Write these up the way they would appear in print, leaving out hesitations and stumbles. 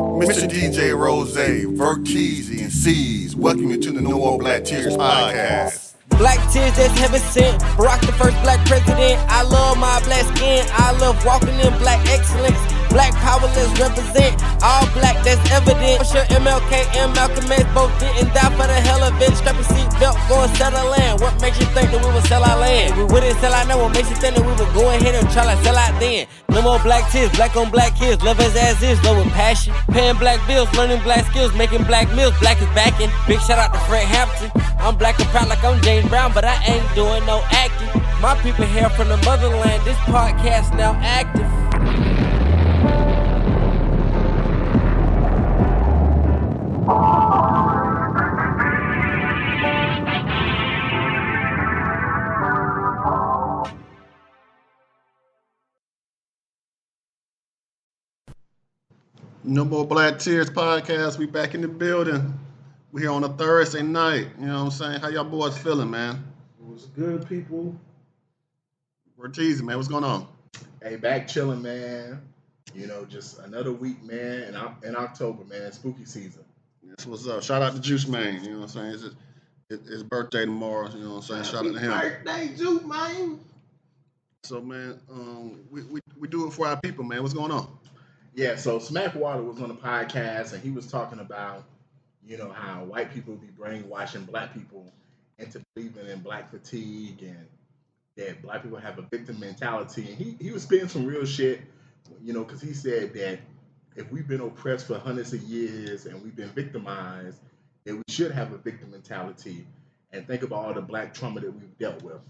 Mr. DJ Rose, Verzus, and C's. Welcome you to the No More Black Tears podcast. Black tears that's heaven sent. Barack the first black president. I love my black skin. I love walking in black excellence. Black power, let's represent. All black, that's evident. I'm sure MLK and Malcolm X both didn't die for the hell of it. Strap your seatbelt, go and sell our land. What makes you think that we would sell our land? We wouldn't sell our land. What makes you think that we would go ahead and try to sell out then? No more black tears, black on black kids. Love us as is, love with passion. Paying black bills, learning black skills, making black meals. Black is backing. Big shout out to Fred Hampton. I'm black and proud like I'm James Brown, but I ain't doing no acting. My people here from the motherland. This podcast now active. No More Black Tears podcast. We back in the building. We here on a Thursday night. You know what I'm saying? How y'all boys feeling, man? What's good, people? We're teasing, man. What's going on? Hey, back chilling, man. You know, just another week, man. In October, man, spooky season. That's what's up. Shout out to Juice Man. You know what I'm saying? It's his birthday tomorrow. You know what I'm saying? Shout out to him. Birthday, Juice Man. So, man, we do it for our people, man. What's going on? Yeah, so Smackwater was on the podcast, and he was talking about, you know, how white people be brainwashing black people into believing in black fatigue and that black people have a victim mentality. And he was spitting some real shit, you know, because he said that if we've been oppressed for hundreds of years and we've been victimized, that we should have a victim mentality and think about all the black trauma that we've dealt with.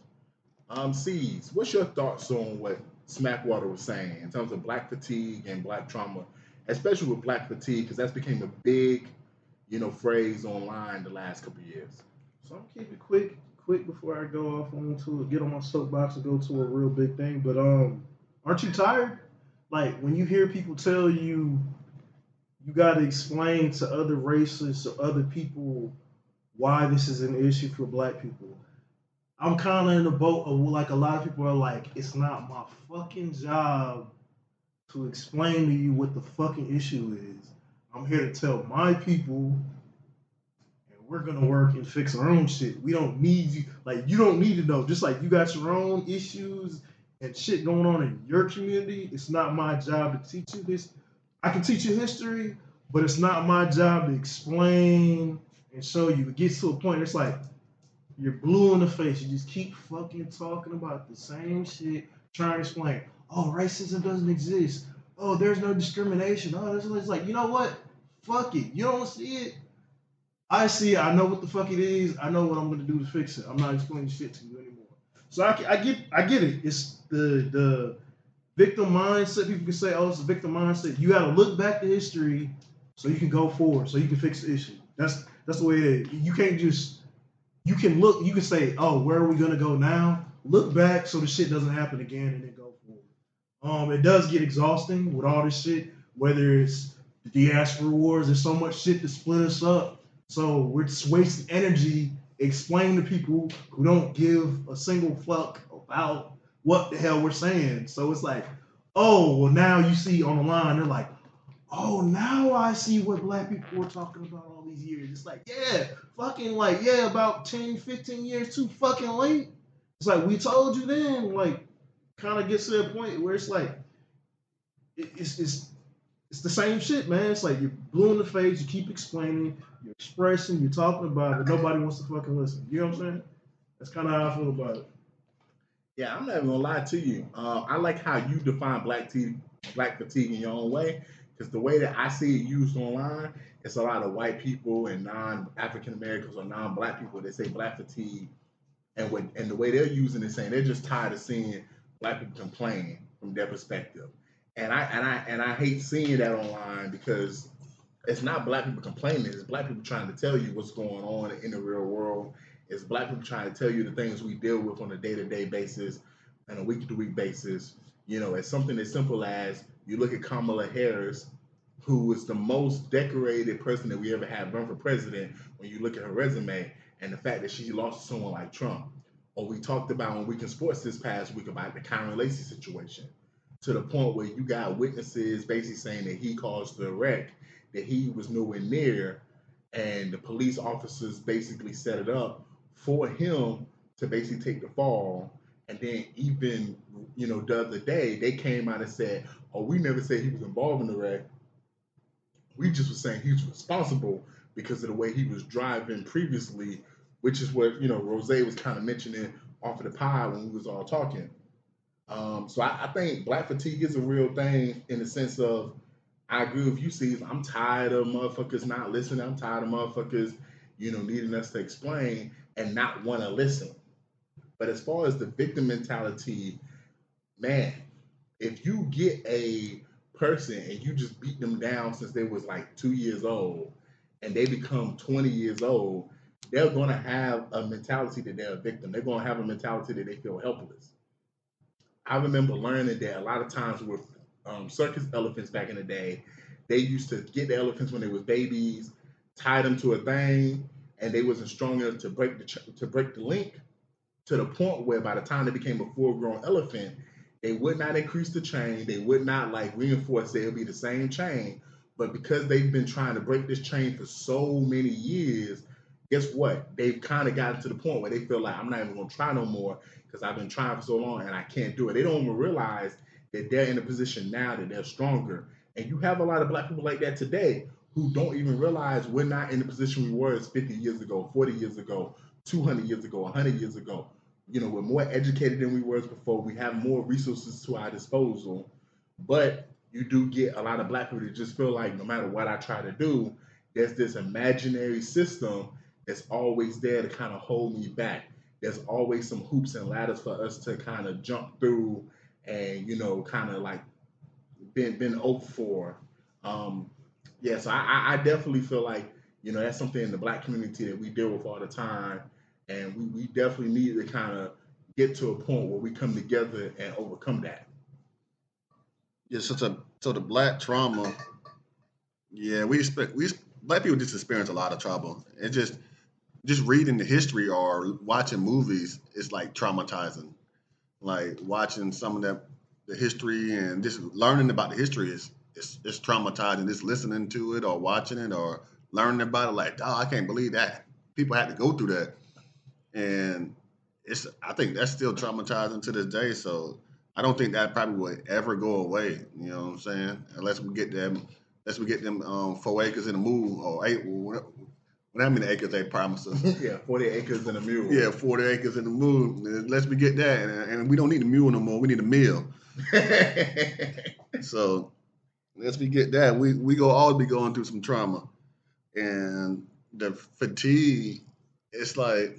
C's, what's your thoughts on what Smackwater was saying in terms of black fatigue and black trauma, especially with black fatigue, because that's became a big, you know, phrase online the last couple of years. So I'm keep it quick before I go off onto get on my soapbox and go to a real big thing. But aren't you tired? Like when you hear people tell you got to explain to other races or other people why this is an issue for black people. I'm kind of in the boat of like a lot of people are like, it's not my fucking job to explain to you what the fucking issue is. I'm here to tell my people, and we're gonna work and fix our own shit. We don't need you. Like you don't need to know. Just like you got your own issues and shit going on in your community. It's not my job to teach you this. I can teach you history, but it's not my job to explain and show you. It gets to a point. It's like. You're blue in the face. You just keep fucking talking about the same shit, trying to explain. Oh, racism doesn't exist. Oh, there's no discrimination. Oh, it's like, you know what? Fuck it. You don't see it. I see it. I know what the fuck it is. I know what I'm going to do to fix it. I'm not explaining shit to you anymore. So I get it. It's the victim mindset. People can say, oh, it's a victim mindset. You got to look back to history so you can go forward, so you can fix the issue. That's the way it is. You can't just... You can look, you can say, oh, where are we going to go now? Look back so the shit doesn't happen again and then go forward. It does get exhausting with all this shit, whether it's the diaspora wars, there's so much shit to split us up. So we're just wasting energy explaining to people who don't give a single fuck about what the hell we're saying. So it's like, oh, well, now you see on the line, they're like, oh, now I see what black people were talking about all these years. It's like, yeah, fucking like, yeah, about 10, 15 years too fucking late. It's like, we told you then, like, kind of gets to a point where it's like, it's the same shit, man. It's like you're blue in the face, you keep explaining, you're expressing, you're talking about it, but nobody wants to fucking listen. You know what I'm saying? That's kind of how I feel about it. Yeah, I'm not even gonna lie to you. I like how you define black fatigue in your own way. Because the way that I see it used online, it's a lot of white people and non-African Americans or non-black people that say black fatigue, and the way they're using it, saying they're just tired of seeing black people complain from their perspective, and I hate seeing that online because it's not black people complaining, it's black people trying to tell you what's going on in the real world. It's black people trying to tell you the things we deal with on a day-to-day basis and a week-to-week basis. You know, it's something as simple as you look at Kamala Harris, who is the most decorated person that we ever had run for president when you look at her resume and the fact that she lost to someone like Trump. Or we talked about on Week in Sports this past week about the Kyron Lacy situation. to the point where you got witnesses basically saying that he caused the wreck that he was nowhere near, and the police officers basically set it up for him to basically take the fall. And then even, the other day, they came out and said, oh, we never said he was involved in the wreck. We just were saying he was responsible because of the way he was driving previously, which is what, Rose was kind of mentioning off of the pod when we was all talking. So I think black fatigue is a real thing in the sense of, I agree with you, C's. I'm tired of motherfuckers not listening. I'm tired of motherfuckers, needing us to explain and not want to listen. But as far as the victim mentality, man, if you get a person and you just beat them down since they was like 2 years old and they become 20 years old, they're going to have a mentality that they're a victim. They're going to have a mentality that they feel helpless. I remember learning that a lot of times with circus elephants back in the day, they used to get the elephants when they was babies, tie them to a thing, and they wasn't strong enough to break the link, to the point where by the time they became a full-grown elephant, they would not increase the chain. They would not reinforce it. It'll be the same chain. But because they've been trying to break this chain for so many years, guess what? They've kind of gotten to the point where they feel like, I'm not even going to try no more because I've been trying for so long and I can't do it. They don't even realize that they're in a position now that they're stronger. And you have a lot of black people like that today who don't even realize we're not in the position we were 50 years ago, 40 years ago, 200 years ago, 100 years ago. We're more educated than we were before. We have more resources to our disposal. But you do get a lot of black people that just feel like no matter what I try to do, there's this imaginary system that's always there to kind of hold me back. There's always some hoops and ladders for us to kind of jump through and, kind of been over for. So I definitely feel like, that's something in the black community that we deal with all the time. And we definitely need to kind of get to a point where we come together and overcome that. Yeah, so the black trauma, yeah, black people just experience a lot of trouble. It just reading the history or watching movies is like traumatizing. Like watching some of the history and just learning about the history is traumatizing. Just listening to it or watching it or learning about it, like, oh, I can't believe that people had to go through that. And I think that's still traumatizing to this day. So I don't think that probably would ever go away. You know what I'm saying? Unless we get them 4 acres in a mule or 8. How many acres they promised us? Yeah, 40 acres in a mule. Yeah, 40 acres in a mule. Unless we get that, and we don't need a mule no more. We need a mill. So unless we get that, we go always be going through some trauma, and the fatigue. It's like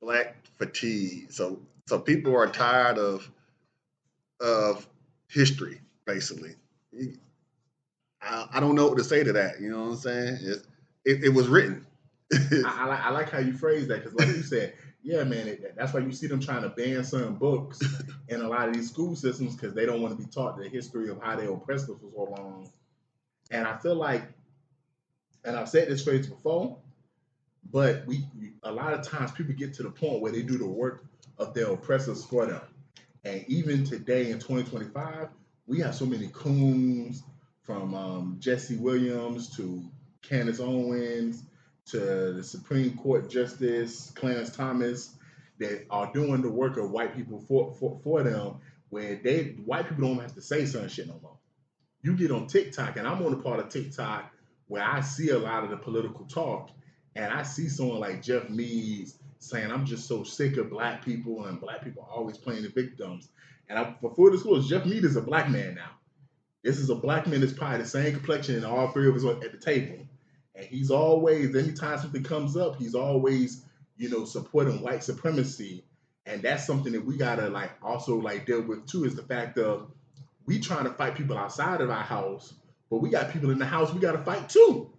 black fatigue. So people are tired of history, basically. I don't know what to say to that. You know what I'm saying? It was written. I like how you phrase that because, like you said, yeah, man, that's why you see them trying to ban certain books in a lot of these school systems because they don't want to be taught the history of how they oppressed us for so long. And I feel like, and I've said this phrase before, but a lot of times people get to the point where they do the work of their oppressors for them. And even today in 2025, we have so many coons from Jesse Williams to Candace Owens to the Supreme Court Justice Clarence Thomas that are doing the work of white people for them, where white people don't have to say certain shit no more. You get on TikTok, and I'm on the part of TikTok where I see a lot of the political talk, and I see someone like Jeff Meads saying, I'm just so sick of black people, and black people always playing the victims. And for full disclosure, Jeff Meads is a black man now. This is a black man that's probably the same complexion, and all three of us are at the table. And he's always, anytime something comes up, he's always, supporting white supremacy. And that's something that we gotta also deal with too, is the fact of we trying to fight people outside of our house, but we got people in the house we gotta fight too.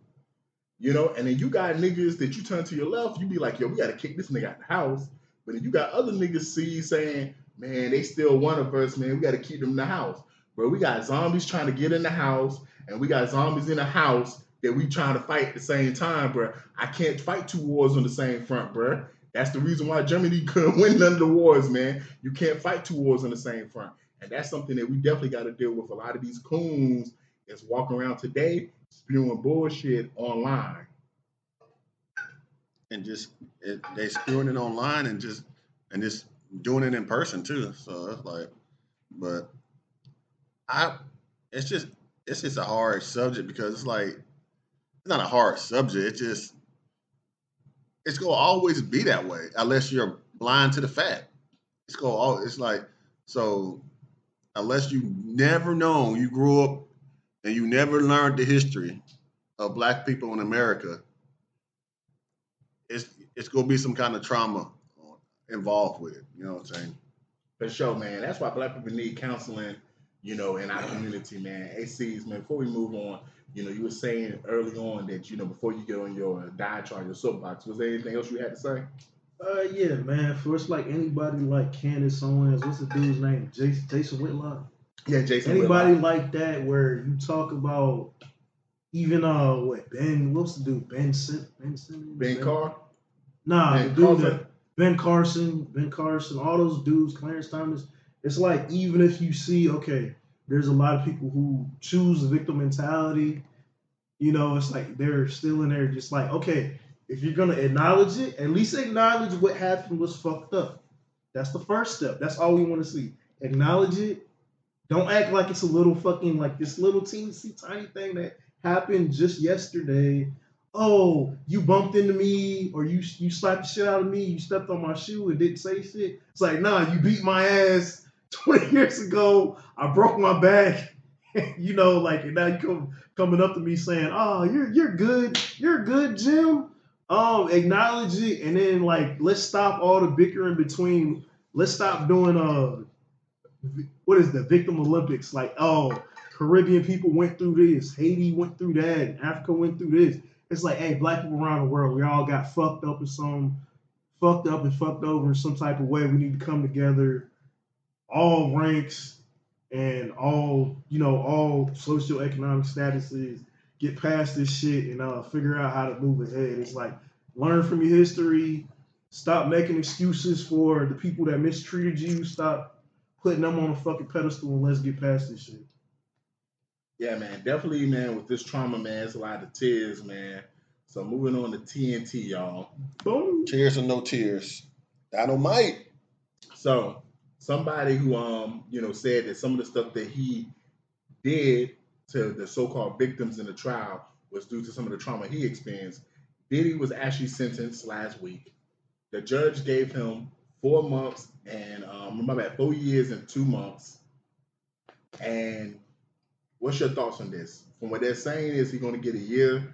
And then you got niggas that you turn to your left, you be like, yo, we gotta kick this nigga out the house. But then you got other niggas saying, man, they still one of us, man, we gotta keep them in the house. Bro, we got zombies trying to get in the house, and we got zombies in the house that we trying to fight at the same time, bro. I can't fight two wars on the same front, bro. That's the reason why Germany couldn't win none of the wars, man. You can't fight two wars on the same front. And that's something that we definitely got to deal with. A lot of these coons is walking around today spewing bullshit online. And they spewing it online and just doing it in person too. So it's like, but it's just a hard subject because it's like it's not a hard subject. It's gonna always be that way unless you're blind to the fact. It's like so unless you never known, you grew up and you never learned the history of Black people in America, it's gonna be some kind of trauma involved with it. You know what I'm saying? For sure, man. That's why Black people need counseling, in our community, man. ACs, man. Before we move on, you were saying early on that, before you get on your diatribe, your soapbox, was there anything else you had to say? Yeah, man. First, like anybody like Candace Owens, what's the dude's name? Jason Whitlock. Yeah, Jason. Anybody Whitlock. like that where you talk about even what's the dude? Ben Simmons? Ben Carr? Nah, Ben the dude Carson? that Ben Carson, all those dudes, Clarence Thomas. It's like even if you see, okay, there's a lot of people who choose the victim mentality, it's like they're still in there just like, okay, if you're gonna acknowledge it, at least acknowledge what happened was fucked up. That's the first step. That's all we want to see. Acknowledge it. Don't act like it's a little fucking like this little teensy tiny thing that happened just yesterday. Oh, you bumped into me or you slapped the shit out of me, you stepped on my shoe and didn't say shit. It's like, nah, you beat my ass 20 years ago. I broke my back. And now you coming up to me saying, oh, you're good. You're good, Jim. Acknowledge it and then let's stop all the bickering between. Let's stop doing what is the victim Olympics? Like, oh, Caribbean people went through this, Haiti went through that, and Africa went through this. It's like, hey, Black people around the world, we all got fucked up and fucked over in some type of way. We need to come together, all ranks and all socioeconomic statuses, get past this shit and figure out how to move ahead. It's like, learn from your history, stop making excuses for the people that mistreated you, stop putting them on a fucking pedestal and let's get past this shit. Yeah, man, definitely, man, with this trauma, man, it's a lot of tears, man. So moving on to TNT, y'all. Boom. Tears or no tears. Dynamite. So somebody who said that some of the stuff that he did to the so-called victims in the trial was due to some of the trauma he experienced. Diddy was actually sentenced last week. The judge gave him 4 months and 4 years and 2 months. And what's your thoughts on this? From what they're saying is he's going to get a year,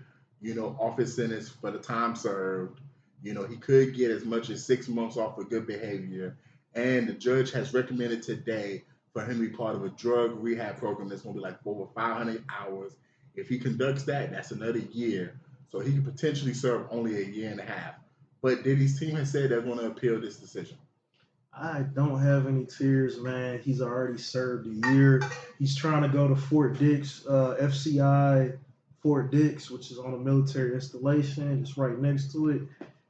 off his sentence for the time served. He could get as much as 6 months off for good behavior. And the judge has recommended today for him to be part of a drug rehab program that's going to be like over 500 hours. If he conducts that, that's another year. So he could potentially serve only a year and a half. But Diddy's team has said they're going to appeal this decision. I don't have any tears, man. He's already served a year. He's trying to go to Fort Dix, FCI Fort Dix, which is on a military installation. It's right next to it.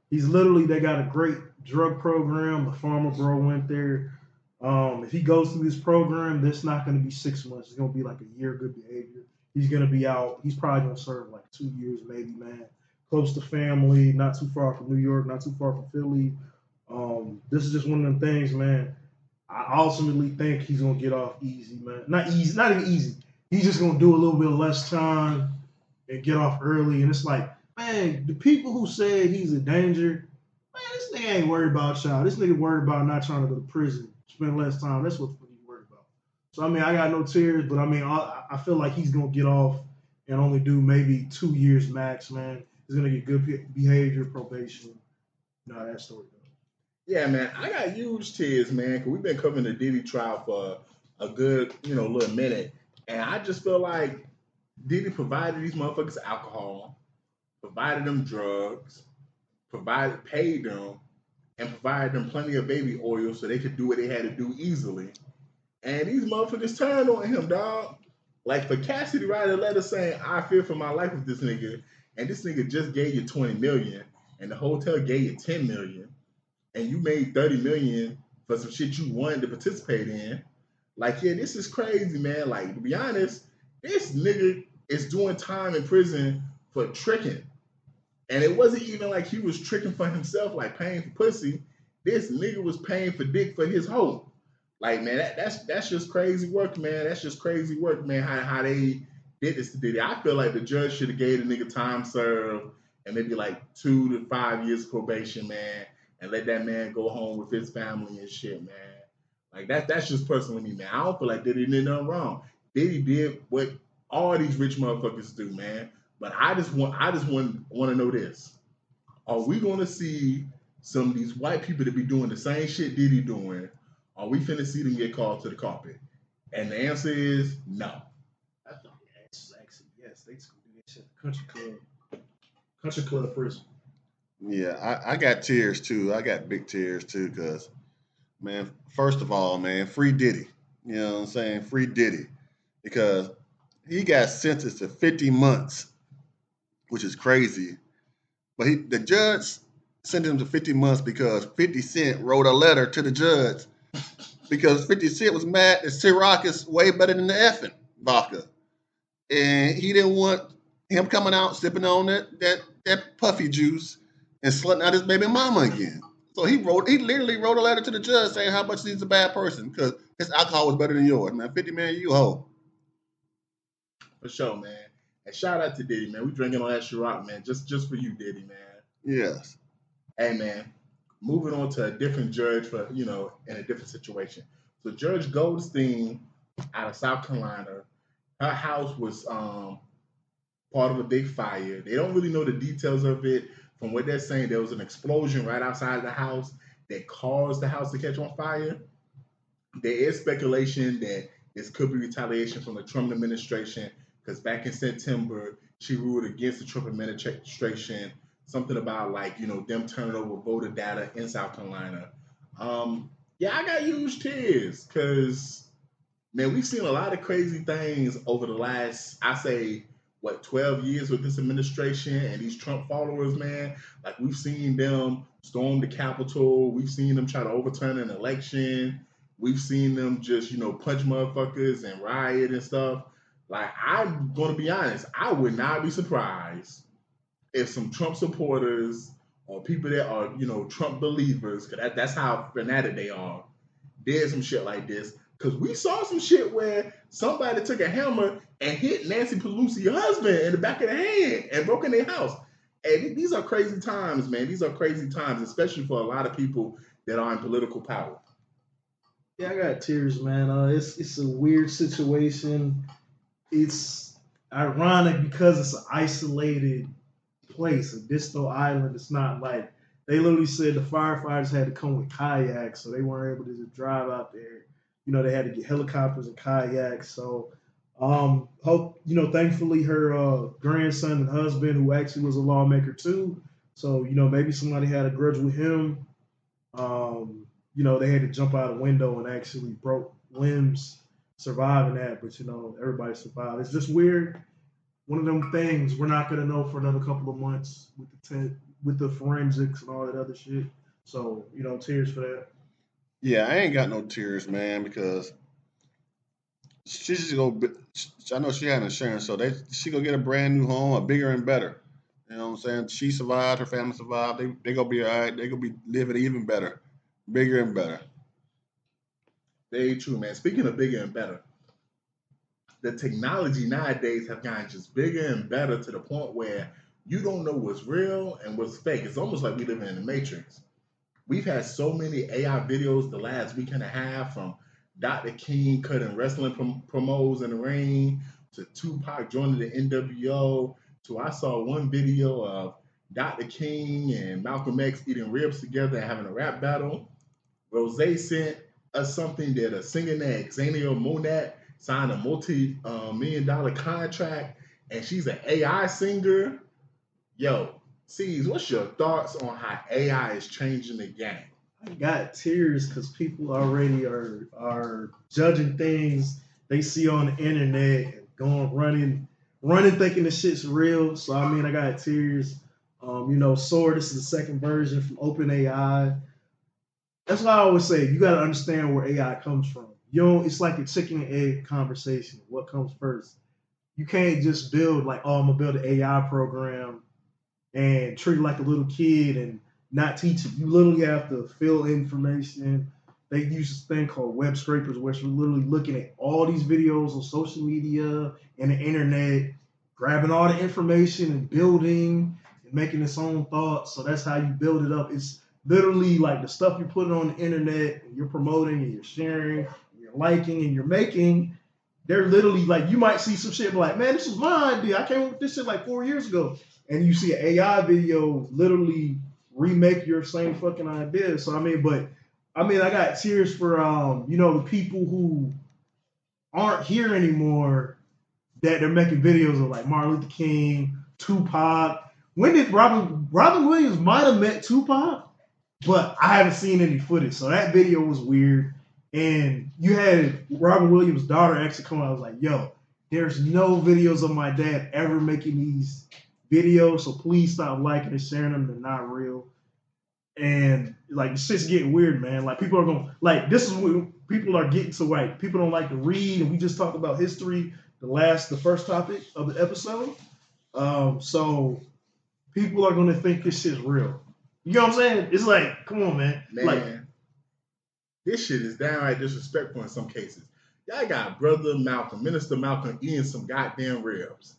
They got a great drug program. The farmer bro went there. If he goes through this program, that's not going to be 6 months. It's going to be like a year of good behavior. He's going to be out. He's probably going to serve like 2 years maybe, man. Close to family, not too far from New York, not too far from Philly. This is just one of them things, man. I ultimately think he's going to get off easy, man. Not even easy. He's just going to do a little bit less time and get off early. And it's like, man, the people who said he's a danger, man, this nigga ain't worried about y'all. This nigga worried about not trying to go to prison, spend less time. That's what he's worried about. So, I got no tears, but I feel like he's going to get off and only do maybe 2 years max, man. He's going to get good behavior, probation. That story goes. Yeah, man, I got huge tears, man, because we've been covering the Diddy trial for a good, little minute. And I just feel like Diddy provided these motherfuckers alcohol, provided them drugs, paid them, and provided them plenty of baby oil so they could do what they had to do easily. And these motherfuckers turned on him, dog. Like for Cassidy to write a letter saying, I fear for my life with this nigga, and this nigga just gave you $20 million, and the hotel gave you $10 million, and you made $30 million for some shit you wanted to participate in. Like, yeah, this is crazy, man. Like, to be honest, This nigga is doing time in prison for tricking. And it wasn't even like he was tricking for himself, like paying for pussy. This nigga was paying for dick for his hoe. Like, man, that's just crazy work, man. That's just crazy work, man, how they did this to Diddy. I feel like the judge should have gave the nigga time served and maybe like 2 to 5 years probation, man, and let that man go home with his family and shit, man. Like, that's just personally me, man. I don't feel like Diddy did nothing wrong. Diddy did what all these rich motherfuckers do, man. But I just want to know this. Are we going to see some of these white people that be doing the same shit Diddy doing? Are we finna see them get called to the carpet? And the answer is no. I thought the answer is actually yes. They just do that shit at the country club prison. Yeah, I got tears too. I got big tears too, because, man, first of all, man, free Diddy. You know what I'm saying? Free Diddy. Because he got sentenced to 50 months, which is crazy. But the judge sentenced him to 50 months because 50 Cent wrote a letter to the judge because 50 Cent was mad that Ciroc is way better than the effing vodka. And he didn't want him coming out sipping on that puffy juice and slutting out his baby mama again. So he literally wrote a letter to the judge saying how much he's a bad person because his alcohol was better than yours. Man, 50, man, you hoe. For sure, man. And shout out to Diddy, man. We drinking on that Ciroc, man. Just for you, Diddy, man. Yes. Hey, man. Moving on to a different judge for, in a different situation. So Judge Goldstein out of South Carolina, her house was part of a big fire. They don't really know the details of it. From what they're saying, there was an explosion right outside the house that caused the house to catch on fire. There is speculation that this could be retaliation from the Trump administration because back in September, she ruled against the Trump administration, something about them turning over voter data in South Carolina. Yeah, I got huge tears because, man, we've seen a lot of crazy things over the last, 12 years with this administration and these Trump followers, man. Like, we've seen them storm the Capitol. We've seen them try to overturn an election. We've seen them just, punch motherfuckers and riot and stuff. Like, I'm going to be honest, I would not be surprised if some Trump supporters or people that are, Trump believers, because that's how fanatic they are, did some shit like this. Because we saw some shit where somebody took a hammer and hit Nancy Pelosi's husband in the back of the hand and broke in their house. And these are crazy times, man. These are crazy times, especially for a lot of people that are in political power. Yeah, I got tears, man. It's a weird situation. It's ironic because it's an isolated place, a distal island. It's not like they literally said the firefighters had to come with kayaks, so they weren't able to just drive out there. They had to get helicopters and kayaks. So, thankfully her grandson and husband, who actually was a lawmaker too. So, maybe somebody had a grudge with him. They had to jump out a window and actually broke limbs surviving that. But, everybody survived. It's just weird. One of them things we're not going to know for another couple of months with the forensics and all that other shit. So, tears for that. Yeah, I ain't got no tears, man, because she's just gonna. I know she had insurance, so she gonna get a brand new home, a bigger and better. You know what I'm saying? She survived, her family survived. They gonna be all right. They gonna be living even better, bigger and better. Very true, man. Speaking of bigger and better, the technology nowadays have gotten just bigger and better to the point where you don't know what's real and what's fake. It's almost like we live in the Matrix. We've had so many AI videos the last week and a half, from Dr. King cutting wrestling promos in the ring to Tupac joining the NWO to I saw one video of Dr. King and Malcolm X eating ribs together and having a rap battle. Rose sent us something that a singer named Xenia Monat signed a multi-million-dollar contract, and she's an AI singer. Yo, C's, what's your thoughts on how AI is changing the game? I got tears because people already are judging things they see on the internet and going running thinking the shit's real. So I got tears. Sora, this is the second version from OpenAI. That's why I always say you got to understand where AI comes from. It's like a chicken and egg conversation. What comes first? you can't just build like, oh, I'm gonna build an AI program and treat it like a little kid and not teach it. You literally have to fill information. They use this thing called web scrapers, where you're literally looking at all these videos on social media and the internet, grabbing all the information and building and making its own thoughts. So that's how you build it up. It's literally like the stuff you're putting on the internet and you're promoting and you're sharing, and you're liking and you're making. They're literally like, you might see some shit like, man, this was my idea. I came up with this shit like 4 years ago. And you see an AI video literally remake your same fucking idea. So I got tears for the people who aren't here anymore that they're making videos of, like Martin Luther King, Tupac. When did Robin Williams might have met Tupac, but I haven't seen any footage. So that video was weird. And you had Robin Williams' daughter actually come out. I was like, yo, there's no videos of my dad ever making these videos, so please stop liking and sharing them. They're not real. And like, the shit's getting weird, man. Like, people are going, like, this is what people are getting to, like, people don't like to read, and we just talked about history, the first topic of the episode. So people are going to think this shit's real. You know what I'm saying? It's like, come on, man. Like, this shit is downright disrespectful in some cases. Y'all got Brother Malcolm, Minister Malcolm, eating some goddamn ribs.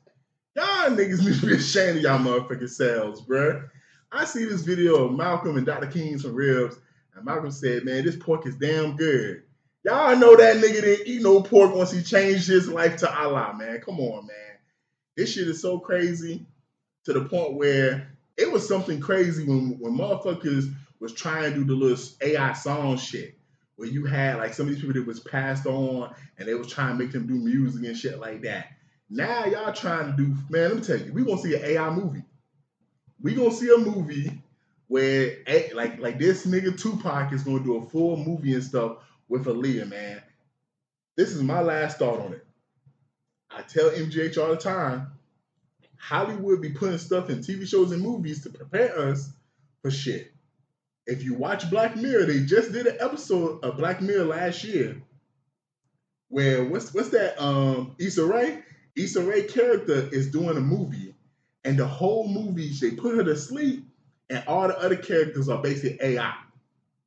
Y'all niggas need to be ashamed of y'all motherfucking selves, bruh. I see this video of Malcolm and Dr. King eating some ribs, and Malcolm said, man, this pork is damn good. Y'all know that nigga didn't eat no pork once he changed his life to Allah, man. Come on, man. This shit is so crazy to the point where it was something crazy when motherfuckers was trying to do the little AI song shit, where you had like some of these people that was passed on and they was trying to make them do music and shit like that. Now y'all trying to do, man, let me tell you, we gonna see an AI movie. We gonna see a movie where like this nigga Tupac is gonna do a full movie and stuff with Aaliyah, man. This is my last thought on it. I tell MGH all the time, Hollywood be putting stuff in TV shows and movies to prepare us for shit. If you watch Black Mirror, they just did an episode of Black Mirror last year where what's that Issa Rae? Issa Rae character is doing a movie, and the whole movie they put her to sleep, and all the other characters are basically AI.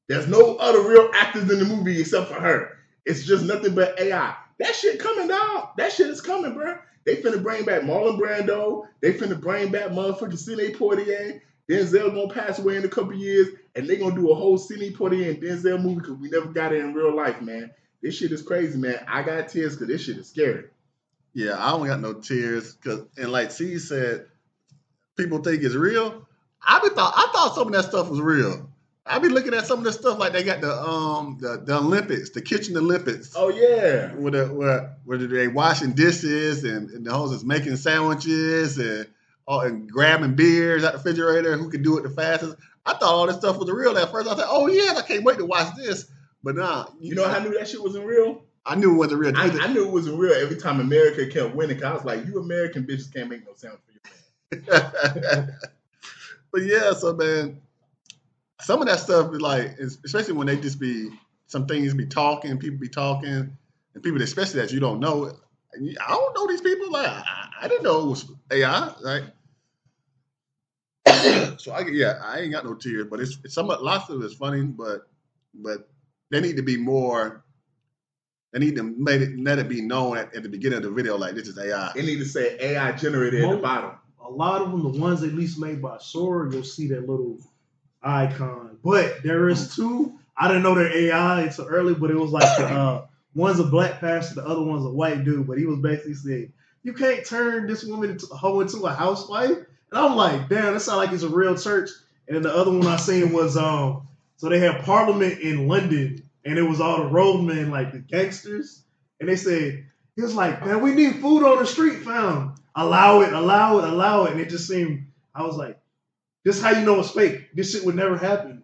There's no other real actors in the movie except for her. It's just nothing but AI. That shit coming down. That shit is coming, bro. They finna bring back Marlon Brando. They finna bring back motherfucking Sidney Poitier. Denzel gonna pass away in a couple years, and they gonna do a whole Sidney Poitier and Denzel movie because we never got it in real life, man. This shit is crazy, man. I got tears because this shit is scary. Yeah, I don't got no tears and like C said, people think it's real. I thought some of that stuff was real. I be looking at some of the stuff like they got the Olympics, the kitchen Olympics. Oh yeah, where they washing dishes and the hoes is making sandwiches and grabbing beers out the refrigerator. Who could do it the fastest? I thought all this stuff was real at first. I thought, oh yeah, I can't wait to watch this. But nah, you know how I knew that shit wasn't real? I knew it wasn't real. I knew it wasn't real every time America kept winning. Cause I was like, you American bitches can't make no sound for you, man. But yeah, so man, some of that stuff is like, especially when they just be, some things be talking, people be talking, and people especially that you don't know. I don't know these people. Like I didn't know it was AI. Right? So I ain't got no tears, but it's lots of it's funny, but they need to be more. They need to let it be known at the beginning of the video, like this is AI. They need to say AI generated at the bottom. A lot of them, the ones at least made by Sora, you'll see that little icon. But there is two. I didn't know they're AI until early, but it was like one's a black pastor, the other one's a white dude. But he was basically saying, you can't turn this woman into a housewife. And I'm like, damn, that sounds like it's a real church. And then the other one I seen was so they had Parliament in London. And it was all the roadmen, like the gangsters. And they said, he was like, man, we need food on the street found. Allow it. And it just seemed, I was like, this is how you know it's fake. This shit would never happen.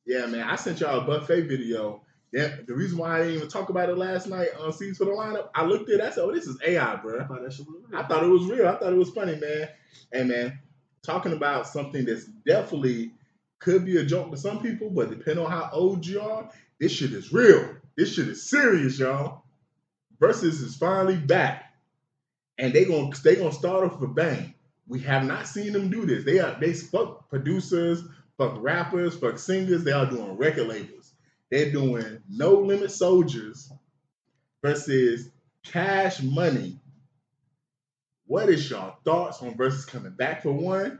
Yeah, man. I sent y'all a buffet video. Yeah, the reason why I didn't even talk about it last night on Seeds for the Lineup, I looked at it, I said, oh, this is AI, bro. I thought it was real. I thought it was funny, man. And man, talking about something that's definitely could be a joke to some people, but depending on how old you are, this shit is real. This shit is serious, y'all. Verzus is finally back. and they gonna start off with a bang. We have not seen them do this. They fuck producers, fuck rappers, fuck singers. They are doing record labels. They're doing No Limit Soldiers versus Cash Money. What is y'all thoughts on Versus coming back for one?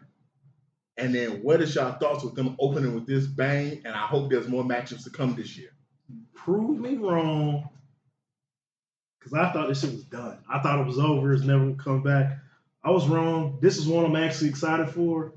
And then what is y'all thoughts with them opening with this bang? And I hope there's more matchups to come this year. Prove me wrong. Because I thought this shit was done. I thought it was over. It's never going to come back. I was wrong. This is one I'm actually excited for.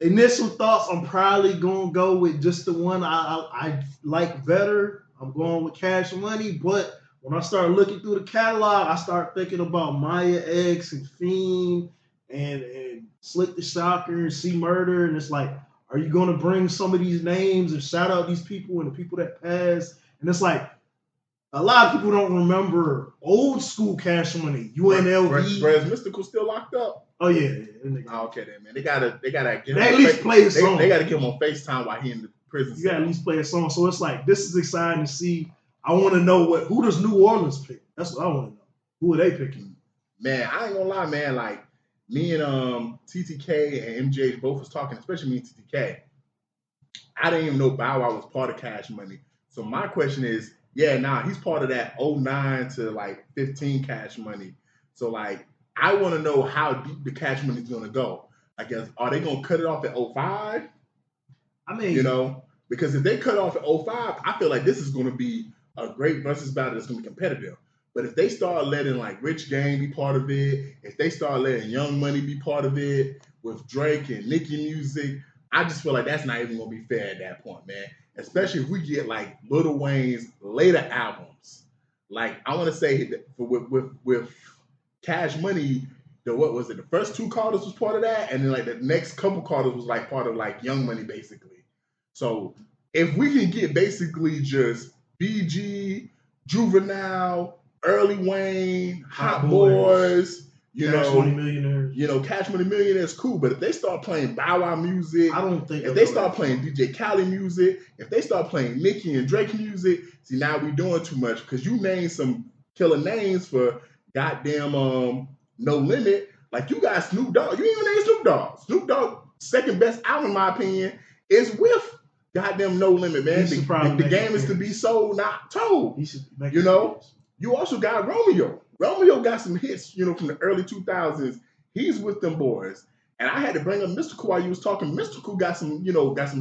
Initial thoughts, I'm probably going to go with just the one I like better. I'm going with Cash Money. But when I start looking through the catalog, I start thinking about Maya X and Fiend and Slick the Shocker and C Murder. And it's like, are you going to bring some of these names and shout out these people and the people that passed? And it's like, a lot of people don't remember old school Cash Money. UNLV. Bro, is Mystical still locked up? Oh yeah. Oh, okay then, man. They gotta get him. They at least play a song. They gotta get him on FaceTime while he in the prison. You gotta at least play a song. So it's like, this is exciting to see. I want to know who does New Orleans pick? That's what I want to know. Who are they picking? Man, I ain't gonna lie, man. Like me and TTK and MJ both was talking, especially me and TTK. I didn't even know Bow Wow was part of Cash Money. So my question is, he's part of that 09 to like 15 Cash Money. So like, I want to know how deep the Cash Money is gonna go. I guess, are they gonna cut it off at 05? I mean, because if they cut off at 05, I feel like this is gonna be a great versus battle that's gonna be competitive. But if they start letting like Rich Gang be part of it, if they start letting Young Money be part of it with Drake and Nicki music, I just feel like that's not even gonna be fair at that point, man. Especially if we get like Lil Wayne's later albums. Like I want to say that with Cash Money, the first two Carters was part of that, and then like the next couple Carters was like part of like Young Money basically. So if we can get basically just BG, Juvenile, Early Wayne, Hot Boys, Cash Money Millionaires. Cash Money Millionaires, cool. But if they start playing Bow Wow music, I don't think if they start playing DJ Khaled music, if they start playing Nicki and Drake music, see now we doing too much because you named some killer names for goddamn No Limit. Like you got Snoop Dogg. You ain't even named Snoop Dogg. Snoop Dogg second best album in my opinion is with goddamn No Limit, man. The game is to be sold, not told. You also got Romeo. Romeo got some hits, from the early 2000s. He's with them boys. And I had to bring up Mystical while you was talking. Mystical got some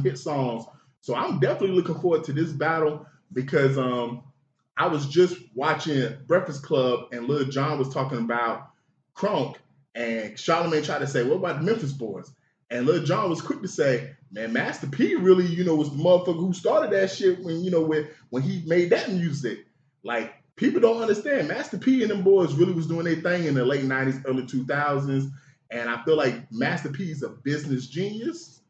hit songs. So I'm definitely looking forward to this battle because I was just watching Breakfast Club and Lil Jon was talking about Crunk and Charlamagne tried to say, what about the Memphis boys? And Lil Jon was quick to say, man, Master P really, was the motherfucker who started that shit when he made that music. Like, people don't understand. Master P and them boys really was doing their thing in the late 90s, early 2000s. And I feel like Master P is a business genius.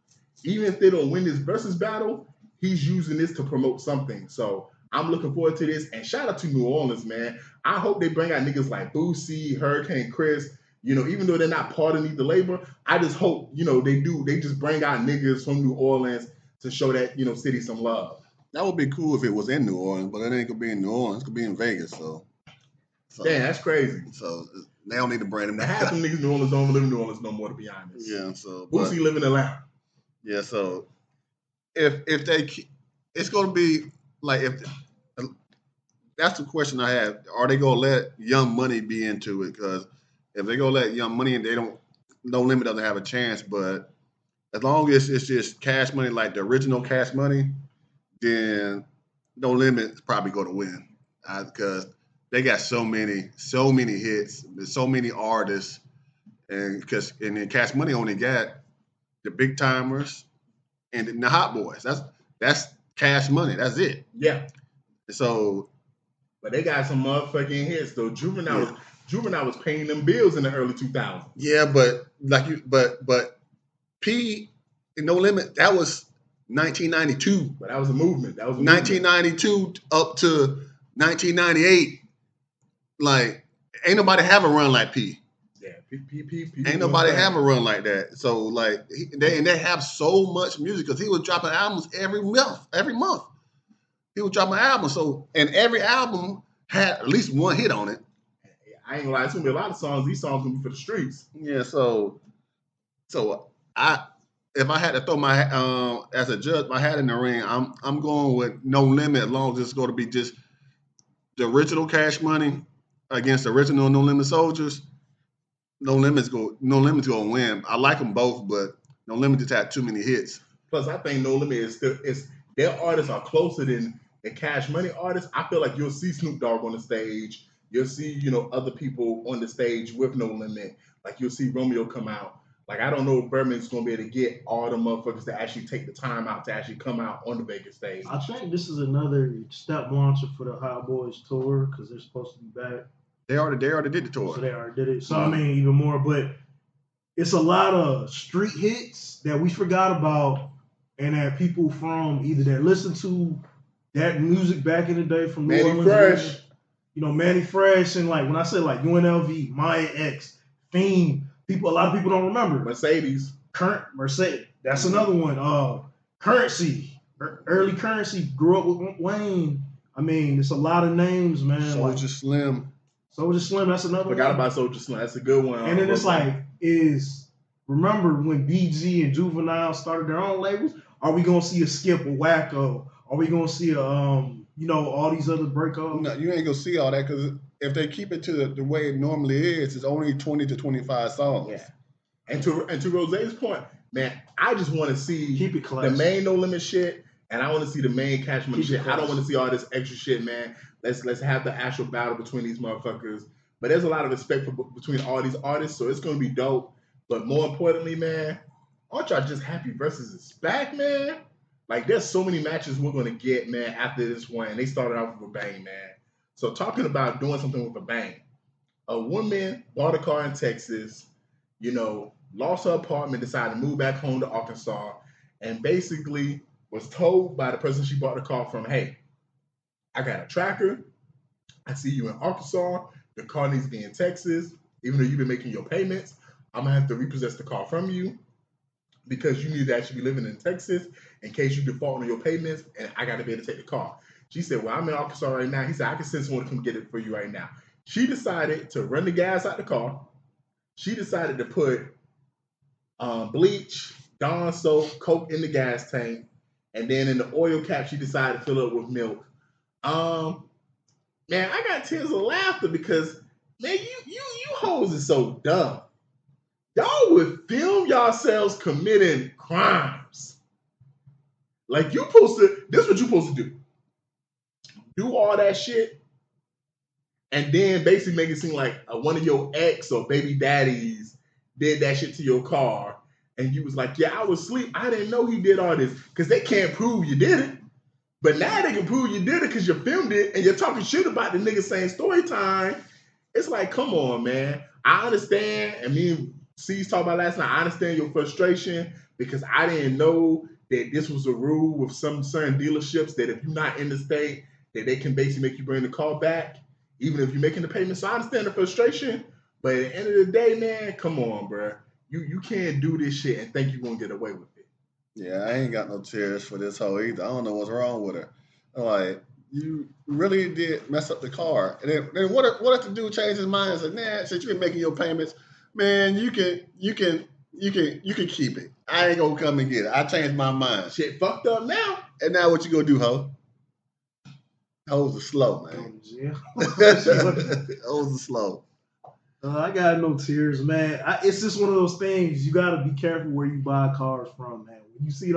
Even if they don't win this versus battle, he's using this to promote something. So I'm looking forward to this. And shout out to New Orleans, man. I hope they bring out niggas like Boosie, Hurricane Chris. Even though they're not part of the labor, I just hope, they just bring out niggas from New Orleans to show that, city some love. That would be cool if it was in New Orleans, but it ain't gonna be in New Orleans. It's gonna be in Vegas. So damn, that's crazy. So they don't need to bring them. Half them niggas in New Orleans don't live in New Orleans no more, to be honest. Yeah. So Boosie live in Atlanta. Yeah. So if it's gonna be like that's the question I have. Are they gonna let Young Money be into it? Because if they gonna let Young Money and No Limit doesn't have a chance, but as long as it's just Cash Money, like the original Cash Money, then No Limit is probably going to win because they got so many hits, there's so many artists, and then Cash Money only got the big timers and the Hot Boys. That's Cash Money. That's it. Yeah. So, but they got some motherfucking hits though. Juvenile was paying them bills in the early 2000s. Yeah, but P and No Limit, that was 1992. But that was a movement. 1992 up to 1998. Like, ain't nobody have a run like P. Yeah, P. Ain't nobody have a run like that. So, like, they have so much music because he was dropping albums every month. He was dropping albums. So, and every album had at least one hit on it. I ain't gonna lie, it's gonna be a lot of songs. These songs gonna be for the streets. Yeah, so if I had to throw my as a judge my hat in the ring, I'm going with No Limit as long as it's going to be just the original Cash Money against the original No Limit Soldiers. No Limit's gonna win. I like them both, but No Limit just had too many hits. Plus, I think No Limit is their artists are closer than the Cash Money artists. I feel like you'll see Snoop Dogg on the stage. You'll see, other people on the stage with No Limit. Like you'll see Romeo come out. Like I don't know if Birdman's gonna be able to get all the motherfuckers to actually take the time out to actually come out on the Vegas stage. I think this is another step launcher for the Hot Boys tour because they're supposed to be back. They already did the tour. So they already did it. So I mean, even more, but it's a lot of street hits that we forgot about, and that people from either that listen to that music back in the day from New Orleans, Fresh. Manny Fresh, and like when I say like UNLV, Maya X, Fiend, a lot of people don't remember. Mercedes. Mercedes, that's another one. Currency, early Currency grew up with Wayne. I mean, it's a lot of names, man. Soulja Slim. Soulja Slim, that's another Forgot one. about Soulja Slim. That's a good one. And then it's like, remember when BG and Juvenile started their own labels? Are we gonna see a Skip, a Wacko? Are we gonna see a all these other breakups? No, you ain't gonna see all that because if they keep it to the way it normally is, it's only 20 to 25 songs. Yeah. And to Rose's point, man, I just want to see Keep it classy. the main No Limit shit, and I want to see the main Cash Money shit. I don't want to see all this extra shit, man. Let's have the actual battle between these motherfuckers. But there's a lot of respect between all these artists, so it's gonna be dope. But more importantly, man, aren't y'all just happy Versus is back, man? Like there's so many matches we're gonna get, man, after this one. And they started off with a bang, man. So talking about doing something with a bang. A woman bought a car in Texas, lost her apartment, decided to move back home to Arkansas, and basically was told by the person she bought the car from, hey, I got a tracker. I see you in Arkansas. The car needs to be in Texas. Even though you've been making your payments, I'm going to have to repossess the car from you because you need to actually be living in Texas in case you default on your payments, and I got to be able to take the car. She said, well, I'm in Arkansas right now. He said, I can send someone to come get it for you right now. She decided to run the gas out the car. She decided to put bleach, Dawn soap, Coke in the gas tank, and then in the oil cap, she decided to fill it with milk. Man, I got tears of laughter because, man, you hoes is so dumb. Y'all would film yourselves committing crimes. Like this is what you supposed to do. Do all that shit, and then basically make it seem like one of your ex or baby daddies did that shit to your car, and you was like, yeah, I was asleep. I didn't know he did all this, because they can't prove you did it. But now they can prove you did it because you filmed it, and you're talking shit about the nigga saying story time. It's like, come on, man. I understand, and me and C's talked about last night, I understand your frustration, because I didn't know that this was a rule with some certain dealerships that if you're not in the state, that they can basically make you bring the car back, even if you're making the payment. So I understand the frustration, but at the end of the day, man, come on, bro. You can't do this shit and think you're going to get away with it. Yeah, I ain't got no tears for this hoe either. I don't know what's wrong with her. Like, you really did mess up the car. And then what if the dude changed his mind and said, nah, since you've been making your payments, man, you can keep it. I ain't gonna come and get it. I changed my mind. Shit fucked up now. And now what you gonna do, ho? Hoes are slow, man. Hoes are slow. I got no tears, man. It's just one of those things. You got to be careful where you buy cars from, man. When you see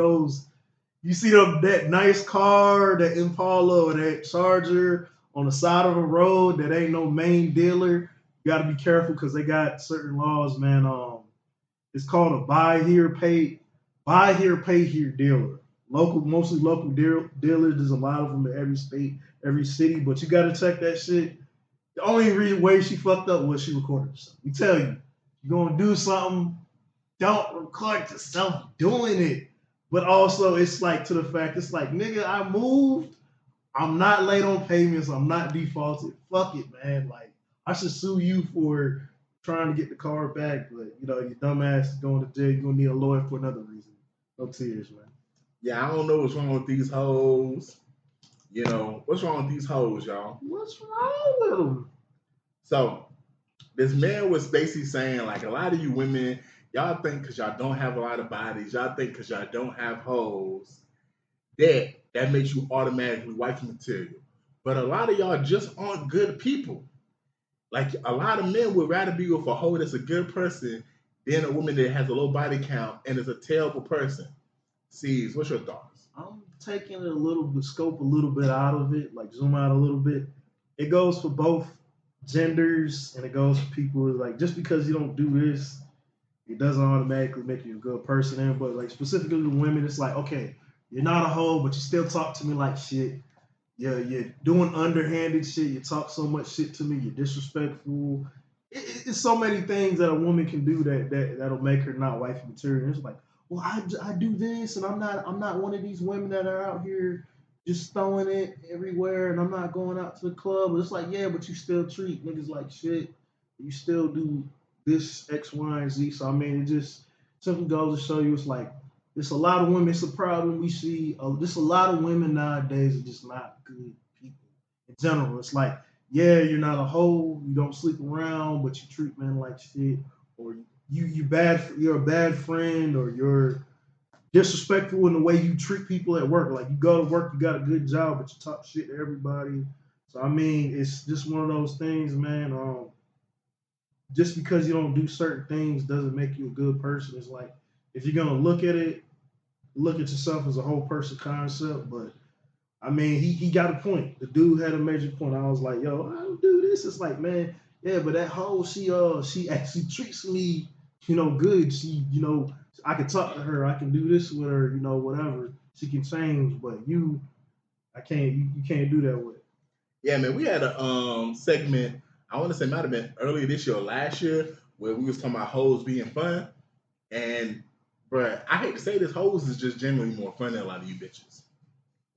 that nice car, that Impala or that Charger on the side of a road that ain't no main dealer, you got to be careful because they got certain laws, man. It's called a buy here, pay here dealer. Mostly local dealers. There's a lot of them in every state, every city, but you got to check that shit. The only way she fucked up was she recorded herself. We tell you, you're going to do something, don't record yourself doing it. But also, it's like to the fact, it's like, nigga, I moved. I'm not late on payments. I'm not defaulted. Fuck it, man. Like, I should sue you for trying to get the car back. But, your dumbass is going to jail. You're going to need a lawyer for another reason. No tears, man. Yeah, I don't know what's wrong with these hoes. What's wrong with these hoes, y'all? What's wrong with them? So, This man was basically saying, like, a lot of you women, y'all think because y'all don't have a lot of bodies, y'all think because y'all don't have hoes, that makes you automatically wifey material. But a lot of y'all just aren't good people. Like, a lot of men would rather be with a hoe that's a good person than a woman that has a low body count and is a terrible person. C's, what's your thoughts? I'm taking it a little bit, scope a little bit out of it, like zoom out a little bit. It goes for both genders and it goes for people. Like, just because you don't do this, it doesn't automatically make you a good person. But like specifically to women, it's like, okay, you're not a hoe, but you still talk to me like shit. You're doing underhanded shit. You talk so much shit to me. You're disrespectful. It's so many things that a woman can do that'll make her not wifey material. It's like, well, I do this, and I'm not one of these women that are out here just throwing it everywhere, and I'm not going out to the club. But it's like, yeah, but you still treat niggas like shit. You still do this X, Y, and Z. So I mean, it just simply goes to show you, it's like, it's a lot of women. It's a problem we see. There's a lot of women nowadays are just not good people in general. It's like, yeah, you're not a hoe. You don't sleep around, but you treat men like shit, or you're a bad friend, or you're disrespectful in the way you treat people at work. Like, you go to work, you got a good job, but you talk shit to everybody. So I mean, it's just one of those things, man. Just because you don't do certain things doesn't make you a good person. It's like, if you're gonna look at it, look at yourself as a whole person concept. But I mean, he got a point. The dude had a major point. I was like, yo, I don't do this. It's like, man, yeah, but that hoe, she actually treats me, good. She, I can talk to her. I can do this with her, whatever. She can change, but you can't do that with. Yeah, man, we had a segment, I want to say might have been earlier this year or last year, where we was talking about hoes being fun. And, bruh, I hate to say this, hoes is just generally more fun than a lot of you bitches.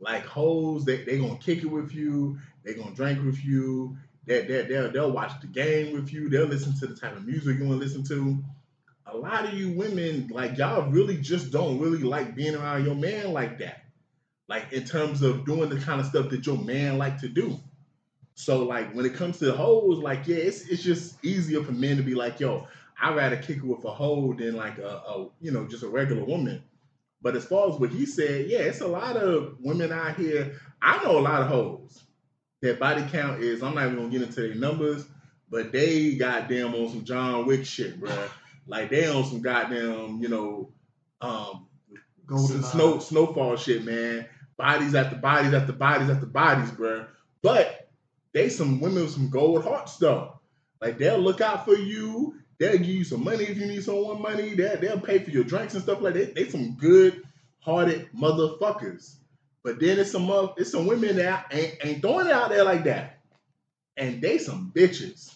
Like, hoes, they gonna kick it with you, they gonna drink with you, they'll watch the game with you, they'll listen to the type of music you want to listen to. A lot of you women, like, y'all really just don't really like being around your man like that. Like, in terms of doing the kind of stuff that your man like to do. So, like, when it comes to the hoes, like, yeah, it's just easier for men to be like, yo, I'd rather kick it with a hoe than like a just a regular woman. But as far as what he said, yeah, it's a lot of women out here. I know a lot of hoes. Their body count is, I'm not even gonna get into their numbers, but they goddamn on some John Wick shit, bro. Like, they on some goddamn, snowfall shit, man. Bodies after bodies after bodies after bodies, bro. But they some women with some gold hearts though. Like, they'll look out for you. They'll give you some money if you need someone money. They'll pay for your drinks and stuff like that. They some good-hearted motherfuckers. But then it's some women that ain't throwing it out there like that. And they some bitches.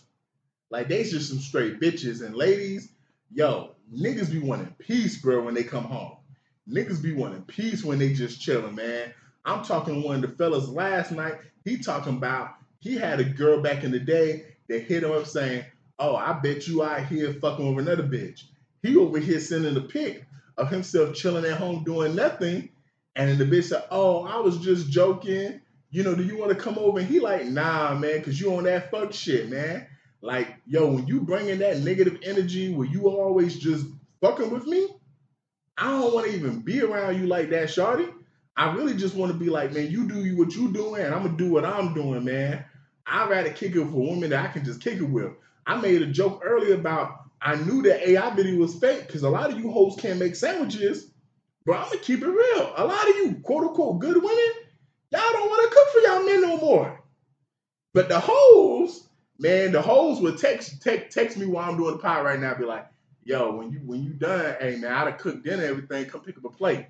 Like, they just some straight bitches. And ladies, yo, niggas be wanting peace, bro, when they come home. Niggas be wanting peace when they just chilling, man. I'm talking to one of the fellas last night. He talking about he had a girl back in the day that hit him up saying, oh, I bet you out here fucking with another bitch. He over here sending a pic of himself chilling at home doing nothing. And then the bitch said, oh, I was just joking. Do you want to come over? And he like, nah, man, because you on that fuck shit, man. Like, yo, when you bring in that negative energy where you always just fucking with me, I don't want to even be around you like that, shawty. I really just want to be like, man, you do what you doing, and I'm going to do what I'm doing, man. I'd rather kick it with a woman that I can just kick it with. I made a joke earlier about I knew that AI video was fake because a lot of you hoes can't make sandwiches. But I'm going to keep it real. A lot of you, quote-unquote, good women, y'all don't want to cook for y'all men no more. But the hoes, man, the hoes will text me while I'm doing the pie right now, be like, yo, when you done, hey, man, I done cooked dinner and everything, come pick up a plate.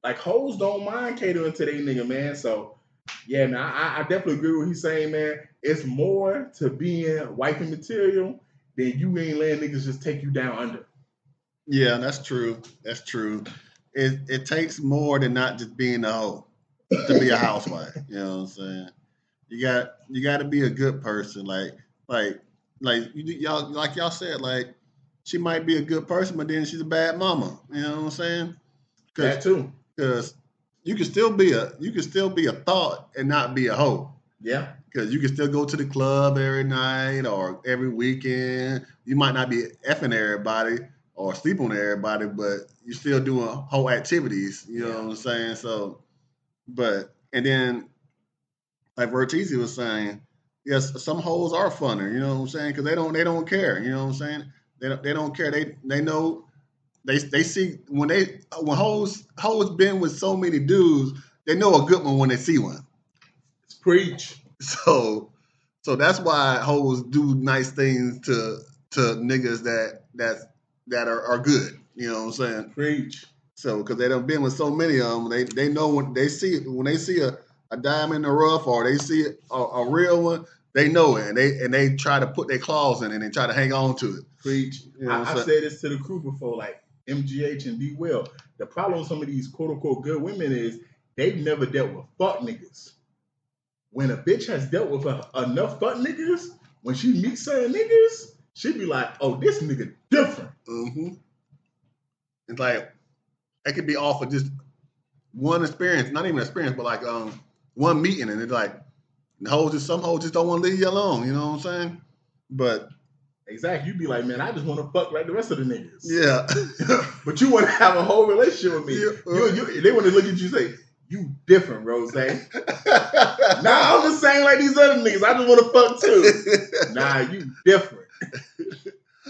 Like, hoes don't mind catering to they nigga, man. So, yeah, man, I definitely agree with what he's saying, man. It's more to being wifey material than you ain't letting niggas just take you down under. Yeah, that's true. That's true. It takes more than not just being a hoe to be a housewife. You know what I'm saying? You got to be a good person. Y'all said, like, she might be a good person, but then she's a bad mama. You know what I'm saying? That too. Because you can still be a thought and not be a hoe. Yeah. because you can still go to the club every night or every weekend. You might not be effing everybody or sleep on everybody, but you're still doing whole activities. You know what I'm saying? So, and then like Verzus was saying, yes, some hoes are funner. You know what I'm saying? Because they don't care. You know what I'm saying? They don't care. They know they see when hoes been with so many dudes, they know a good one when they see one. It's preach. So that's why hoes do nice things to niggas that are good. You know what I'm saying? Preach. So because they done been with so many of them, they know when they see a diamond in the rough or they see a real one, they know it and they try to put their claws in it and try to hang on to it. Preach. You know I said this to the crew before, like MGH and D Will. The problem with some of these quote unquote good women is they've never dealt with fuck niggas. When a bitch has dealt with enough fuck niggas, when she meets certain niggas, she be like, oh, this nigga different. Mm-hmm. It's like it could be all for just one experience, not even experience, but like one meeting, and it's like some hoes just don't want to leave you alone. You know what I'm saying? But exactly, you be like, man, I just want to fuck like the rest of the niggas. Yeah. But you want to have a whole relationship with me. Yeah. They want to look at you and say, you different, Rose. Nah, I'm just saying like these other niggas. I just want to fuck too. Nah, you different.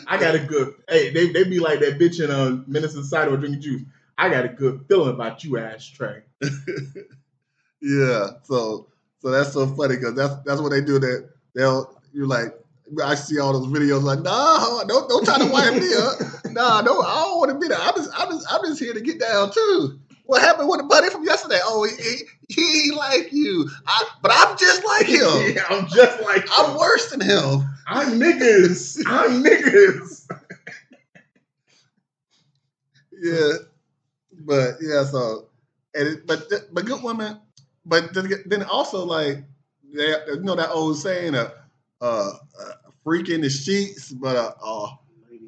I got a good. Hey, they be like that bitch in Minister Cider or drinking juice. I got a good feeling about you, Ashtray. Yeah. So that's so funny because that's what they do. That you're like. I see all those videos like, nah, don't try to wipe me up. Nah, no, I don't want to be there. I'm just here to get down too. What happened with the buddy from yesterday? Oh, he like you. But I'm just like him. Yeah, I'm just like him. I'm worse than him. I'm niggas. Yeah. But yeah, so but good women, but then also like you know that old saying a freak in the sheets, but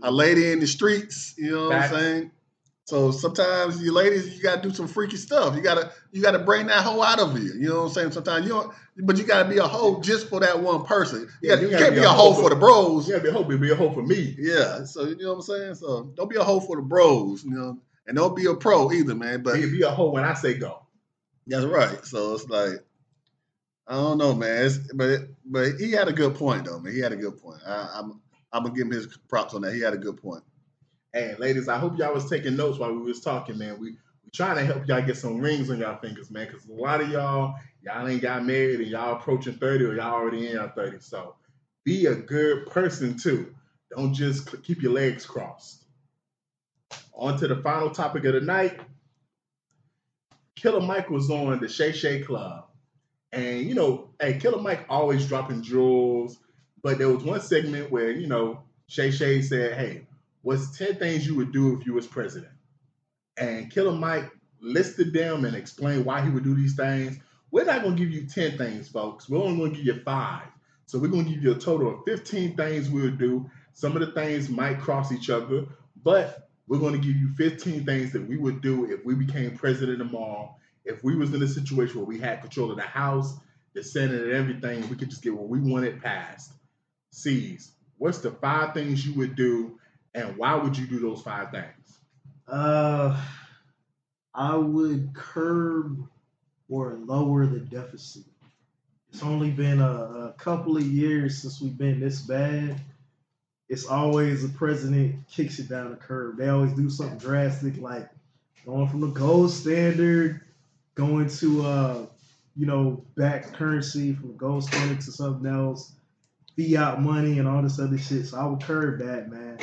a lady in the streets. You know what I'm saying? So sometimes you ladies, you gotta do some freaky stuff. You gotta bring that hoe out of you. You know what I'm saying? Sometimes you don't, but you gotta be a hoe just for that one person. You can't be a hoe for the bros. You gotta be a hoe for me. Yeah. So you know what I'm saying? So don't be a hoe for the bros. You know, and don't be a pro either, man. But be a hoe when I say go. That's right. So it's like, I don't know, man. But he had a good point, though, man. He had a good point. I'm gonna give him his props on that. He had a good point. Hey, ladies, I hope y'all was taking notes while we was talking, man. We trying to help y'all get some rings on y'all fingers, man, because a lot of y'all ain't got married and y'all approaching 30 or y'all already in your 30s. So be a good person too. Don't just keep your legs crossed. On to the final topic of the night. Killer Mike was on the Shay Shay Club. And, you know, hey, Killer Mike always dropping jewels. But there was one segment where, you know, Shay Shay said, hey, what's 10 things you would do if you was president? And Killer Mike listed them and explained why he would do these things. We're not going to give you 10 things, folks. We're only going to give you 5. So we're going to give you a total of 15 things we would do. Some of the things might cross each other, but we're going to give you 15 things that we would do if we became president tomorrow. If we was in a situation where we had control of the House, the Senate, and everything, we could just get what we wanted passed. C's, what's the 5 things you would do, and why would you do those 5 things? I would curb or lower the deficit. It's only been a couple of years since we've been this bad. It's always the president kicks it down the curb. They always do something drastic, like going from the gold standard, going to back currency from the gold standard to something else, fiat money and all this other shit. So I would curb that, man.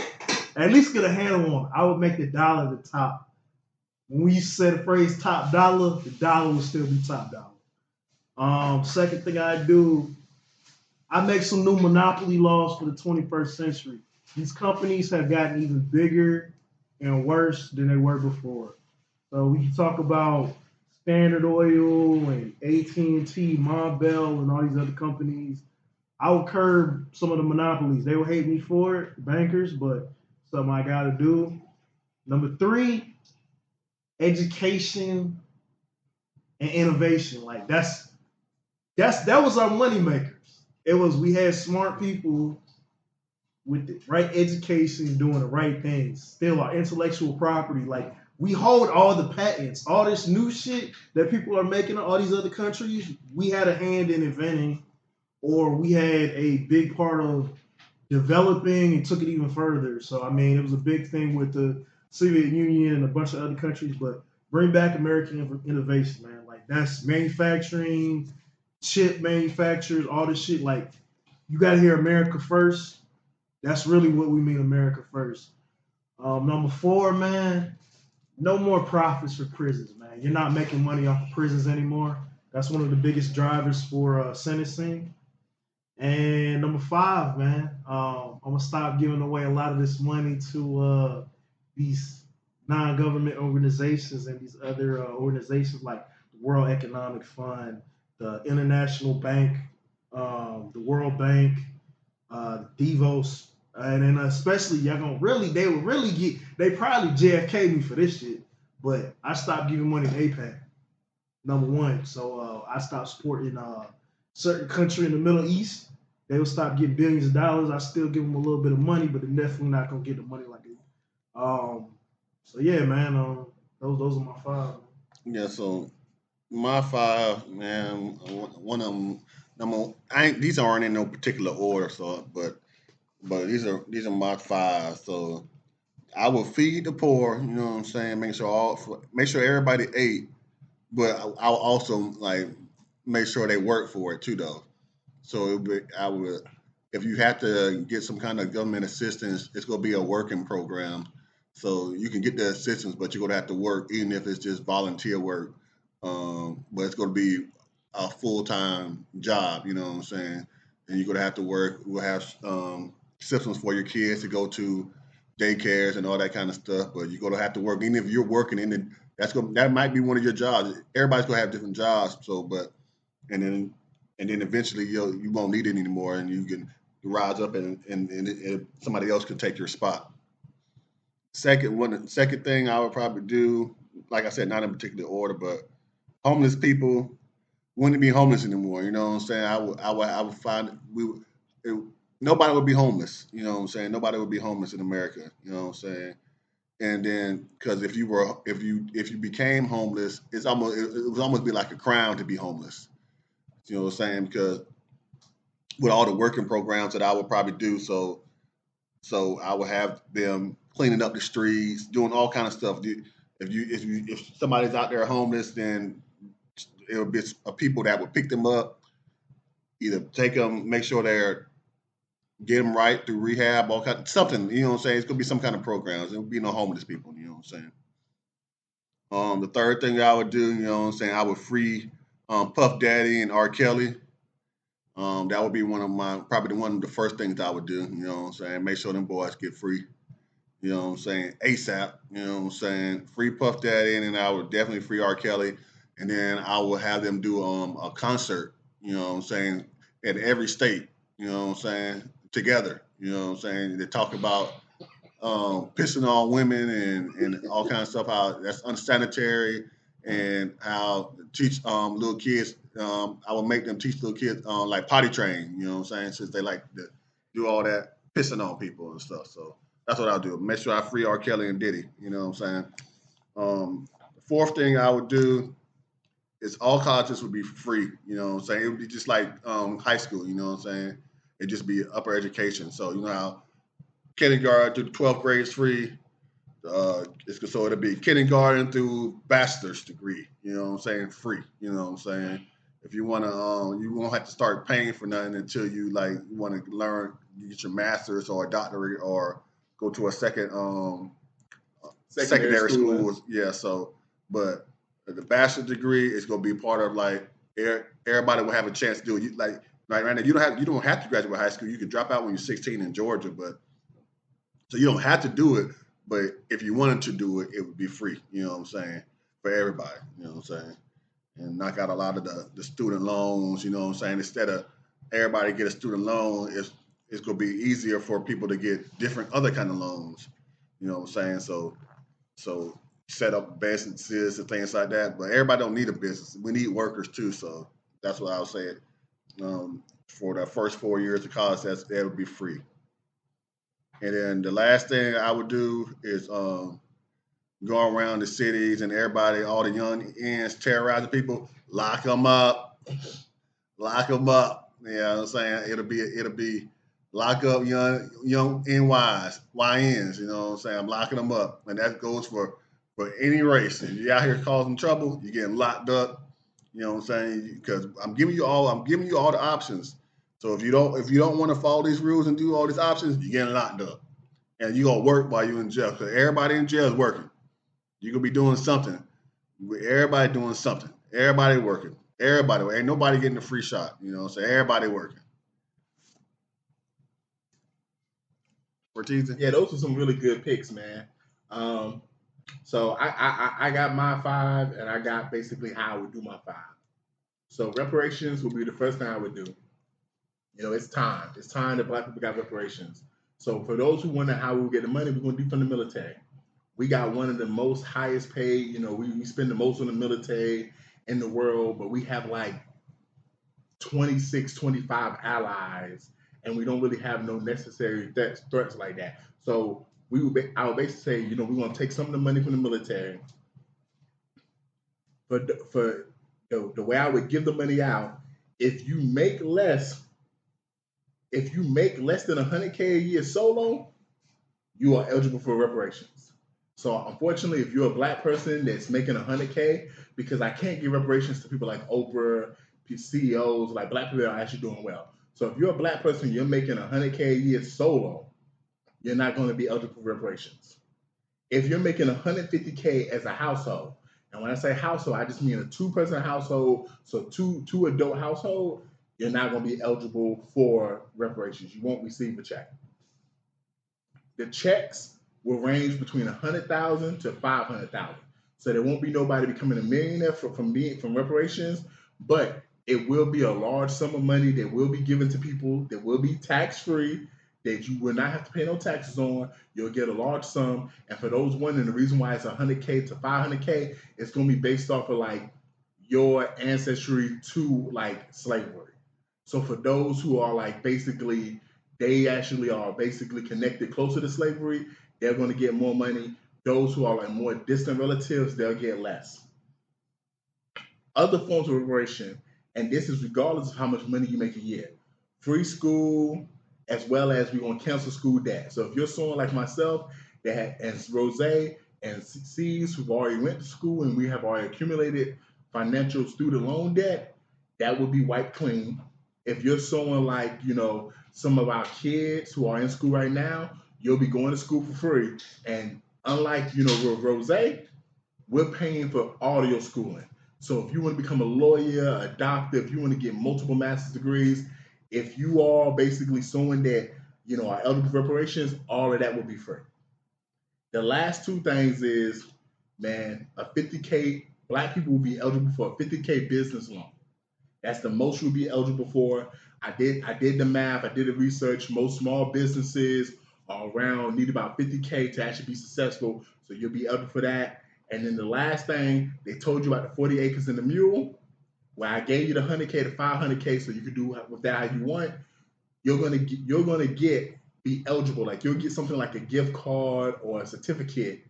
At least get a handle on it. I would make the dollar the top. When we used to say the phrase top dollar, the dollar would still be top dollar. Second thing I do, I make some new monopoly laws for the 21st century. These companies have gotten even bigger and worse than they were before. So we can talk about Standard Oil and AT&T, Montbell, and all these other companies. I would curb some of the monopolies. They will hate me for it, bankers, but something I got to do. Number 3, education and innovation. Like that was our money makers. we had smart people with the right education doing the right things. Still our intellectual property. Like we hold all the patents, all this new shit that people are making in all these other countries, we had a hand in inventing, or we had a big part of developing and took it even further. So I mean, it was a big thing with the Soviet Union and a bunch of other countries, but bring back American innovation, man. Like that's manufacturing, chip manufacturers, all this shit. Like you got to hear America first. That's really what we mean, America first. Number 4, man, no more profits for prisons, man. You're not making money off of prisons anymore. That's one of the biggest drivers for sentencing. And number 5, man, I'm gonna stop giving away a lot of this money to these non-government organizations and these other organizations like the World Economic Fund, the International Bank, the World Bank, Devos, and then especially they probably JFK me for this shit, but I stopped giving money to APAC, number 1. So I stopped supporting certain country in the Middle East. They will stop getting billions of dollars. I still give them a little bit of money, but they're definitely not gonna get the money like it. So yeah, man. Those are my 5. Man. Yeah, so my 5, man, one of them. These aren't in no particular order, so but these are my 5. So I will feed the poor. You know what I'm saying? Make sure everybody ate, but I'll also like make sure they work for it too, though. So I would, if you have to get some kind of government assistance, it's going to be a working program. So you can get the assistance, but you're going to have to work, even if it's just volunteer work. But it's going to be a full-time job, you know what I'm saying? And you're going to have to work. We'll have systems for your kids to go to daycares and all that kind of stuff. But you're going to have to work, even if you're working in it. That might be one of your jobs. Everybody's going to have different jobs. So, and then eventually you won't need it anymore, and you can rise up and somebody else can take your spot. Second thing I would probably do, like I said, not in particular order, but homeless people wouldn't be homeless anymore. You know what I'm saying? I would find nobody would be homeless. You know what I'm saying? Nobody would be homeless in America. You know what I'm saying? And then because if you became homeless, it would almost be like a crime to be homeless. You know what I'm saying? Because with all the working programs that I would probably do, so I would have them cleaning up the streets, doing all kind of stuff. If somebody's out there homeless, then it would be people that would pick them up, either take them, make sure get them right through rehab, all kind of something. You know what I'm saying? It's gonna be some kind of programs. There would be no homeless people. You know what I'm saying? The third thing I would do, you know what I'm saying? I would free Puff Daddy and R. Kelly. That would be probably one of the first things I would do. You know what I'm saying? Make sure them boys get free. You know what I'm saying? ASAP. You know what I'm saying? Free Puff Daddy, and then I would definitely free R. Kelly, and then I will have them do a concert. You know what I'm saying? At every state. You know what I'm saying? Together. You know what I'm saying? They talk about pissing on women and all kinds of stuff, how that's unsanitary, and how teach little kids. I will make them teach little kids like potty train. You know what I'm saying? Since they like to do all that pissing on people and stuff. So that's what I'll do. Make sure I free R. Kelly and Diddy. You know what I'm saying? The fourth thing I would do is all colleges would be free. You know what I'm saying? It would be just like high school. You know what I'm saying? It'd just be upper education. So you know how kindergarten through the 12th grade is free. So it'll be kindergarten through bachelor's degree. You know what I'm saying? Free. You know what I'm saying? If you wanna, you won't have to start paying for nothing until you want to learn, you get your master's or a doctorate or go to a secondary school. Yeah. So, but the bachelor's degree is gonna be part of like everybody will have a chance to do it. Like right now, you don't have to graduate high school. You can drop out when you're 16 in Georgia, but so you don't have to do it. But if you wanted to do it, it would be free. You know what I'm saying? For everybody. You know what I'm saying? And knock out a lot of the student loans. You know what I'm saying? Instead of everybody get a student loan, it's gonna be easier for people to get different other kind of loans. You know what I'm saying? So set up businesses and things like that. But everybody don't need a business. We need workers too. So that's what I was saying. for the first 4 years of college. That would be free. And then the last thing I would do is go around the cities and everybody, all the young ends terrorizing people, lock them up. Lock them up. You know what I'm saying? It'll be lock up young NYs, YNs, you know what I'm saying? I'm locking them up. And that goes for any race. If you're out here causing trouble, you're getting locked up. You know what I'm saying? Because I'm giving you all the options. So if you don't want to follow these rules and do all these options, you're getting locked up. And you're gonna work while you're in jail. Because everybody in jail is working. You're gonna be doing something. Everybody doing something. Everybody working. Everybody. Ain't nobody getting a free shot. You know what I'm saying? Everybody working. Ortiz? Yeah, those are some really good picks, man. So I got my 5, and I got basically how I would do my 5. So reparations would be the first thing I would do. You know, it's time. It's time that Black people got reparations. So for those who wonder how we'll get the money, we're going to do from the military. We got one of the most highest paid, you know, we spend the most on the military in the world, but we have like 26, 25 allies, and we don't really have no necessary threats like that. So I would basically say, you know, we want to take some of the money from the military. For the way I would give the money out, if you make less than 100K a year solo, you are eligible for reparations. So unfortunately, if you're a Black person that's making 100K, because I can't give reparations to people like Oprah, CEOs, like Black people are actually doing well. So if you're a Black person, you're making 100K a year solo, you're not going to be eligible for reparations. If you're making 150K as a household, and when I say household, I just mean a 2-person household, so two adult household, you're not going to be eligible for reparations. You won't receive a check. The checks will range between $100,000 to $500,000. So there won't be nobody becoming a millionaire from reparations, but it will be a large sum of money that will be given to people that will be tax-free, that you will not have to pay no taxes on. You'll get a large sum. And for those wondering, the reason why it's 100K to 500K, it's going to be based off of like your ancestry to like slavery. So for those who are like basically, they actually are basically connected closer to slavery, they're going to get more money. Those who are like more distant relatives, they'll get less. Other forms of reparation, and this is regardless of how much money you make a year. Free school, as well as we're going to cancel school debt. So if you're someone like myself, and Rose and C's who've already went to school and we have already accumulated financial student loan debt, that would be wiped clean. If you're someone like, you know, some of our kids who are in school right now, you'll be going to school for free. And unlike, you know, Rose, we're paying for all of your schooling. So if you want to become a lawyer, a doctor, if you want to get multiple master's degrees, if you are basically someone that, you know, are eligible for reparations, all of that will be free. The last 2 things is, man, a 50K, Black people will be eligible for a 50K business loan. That's the most you'll be eligible for. I did the math, I did the research. Most small businesses are around, need about 50K to actually be successful. So you'll be eligible for that. And then the last thing, they told you about the 40 acres and the mule, where I gave you the 100K to 500K so you can do with that how you want. You're gonna be eligible. Like you'll get something like a gift card or a certificate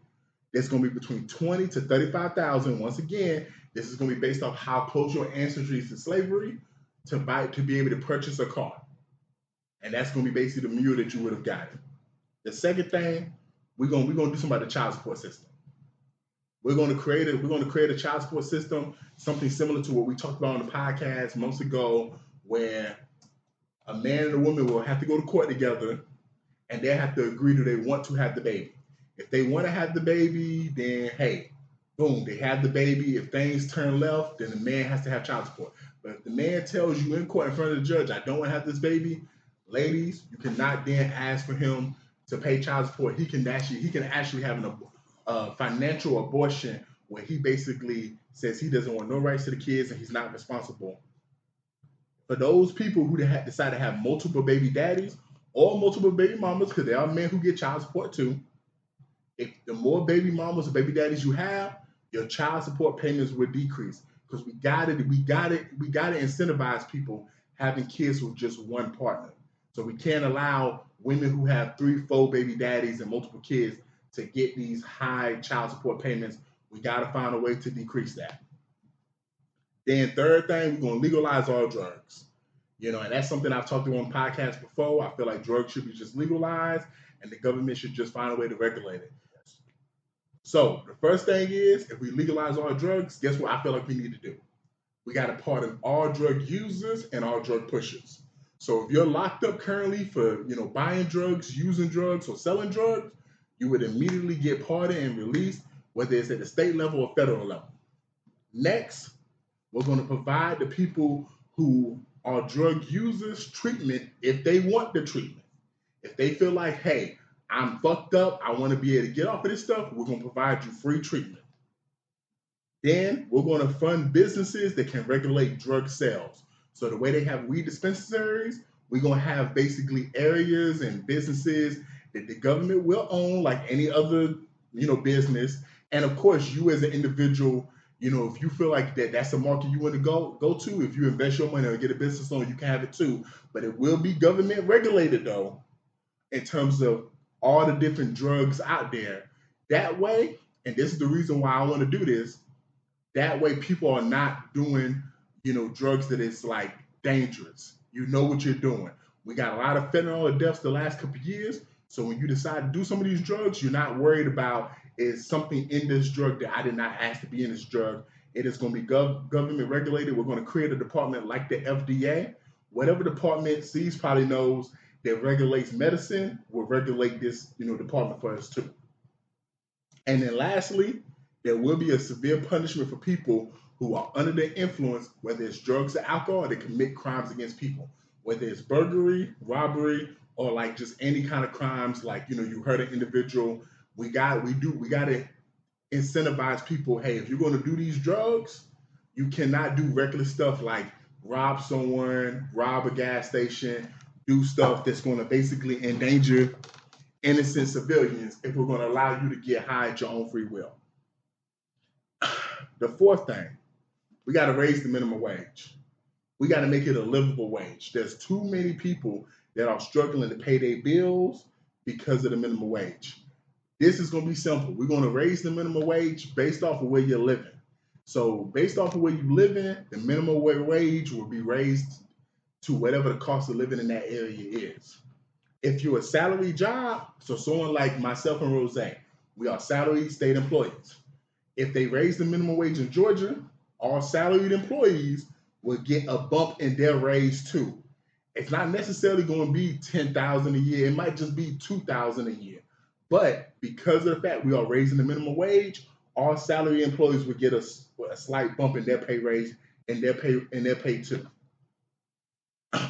that's gonna be between 20 to 35,000. Once again, this is gonna be based off how close your ancestry is to slavery to be able to purchase a car. And that's gonna be basically the mule that you would have gotten. The second thing, we're gonna do something about the child support system. We're gonna create a child support system, something similar to what we talked about on the podcast months ago, where a man and a woman will have to go to court together and they have to agree that they want to have the baby. If they want to have the baby, then hey, boom, they have the baby. If things turn left, then the man has to have child support. But if the man tells you in court in front of the judge, I don't want to have this baby, ladies, you cannot then ask for him to pay child support. He can actually have a financial abortion where he basically says he doesn't want no rights to the kids and he's not responsible. For those people who decide to have multiple baby daddies or multiple baby mamas, because there are men who get child support too, if the more baby mamas or baby daddies you have, your child support payments will decrease. Because we gotta incentivize people having kids with just one partner. So we can't allow women who have 3, 4 baby daddies and multiple kids to get these high child support payments. We got to find a way to decrease that. Then third thing, we're going to legalize all drugs. And that's something I've talked about on podcasts before. I feel like drugs should be just legalized and the government should just find a way to regulate it. So the first thing is, if we legalize all drugs, guess what I feel like we need to do? We got to pardon all drug users and all drug pushers. So if you're locked up currently for, buying drugs, using drugs, or selling drugs, you would immediately get pardoned and released, whether it's at the state level or federal level. Next, we're going to provide the people who are drug users treatment if they want the treatment. If they feel like, hey, I'm fucked up, I want to be able to get off of this stuff, we're going to provide you free treatment. Then we're going to fund businesses that can regulate drug sales. So the way they have weed dispensaries, we're going to have basically areas and businesses that the government will own like any other, business. And of course, you as an individual, if you feel like that's a market you want to go to, if you invest your money or get a business loan, you can have it too. But it will be government regulated though, in terms of all the different drugs out there. That way, and this is the reason why I want to do this, that way people are not doing, drugs that is like dangerous. You know what you're doing. We got a lot of fentanyl deaths the last couple of years. So when you decide to do some of these drugs, you're not worried about is something in this drug that I did not ask to be in this drug. It is going to be government regulated. We're going to create a department like the FDA. Whatever department C's probably knows that regulates medicine will regulate this, department for us too. And then lastly, there will be a severe punishment for people who are under the influence, whether it's drugs or alcohol, that commit crimes against people, whether it's burglary, robbery, or like just any kind of crimes. Like, you hurt an individual. We got to incentivize people. Hey, if you're going to do these drugs, you cannot do reckless stuff like rob someone, rob a gas station, do stuff that's going to basically endanger innocent civilians if we're going to allow you to get high at your own free will. The fourth thing, we got to raise the minimum wage. We got to make it a livable wage. There's too many people that are struggling to pay their bills because of the minimum wage. This is going to be simple. We're going to raise the minimum wage based off of where you're living. So based off of where you live in, the minimum wage will be raised to whatever the cost of living in that area is. If you're a salary job, so someone like myself and Rose, we are salaried state employees. If they raise the minimum wage in Georgia, all salaried employees will get a bump in their raise too. It's not necessarily going to be $10,000 a year. It might just be $2,000 a year. But because of the fact we are raising the minimum wage, all salary employees will get a slight bump in their pay raise and their pay too.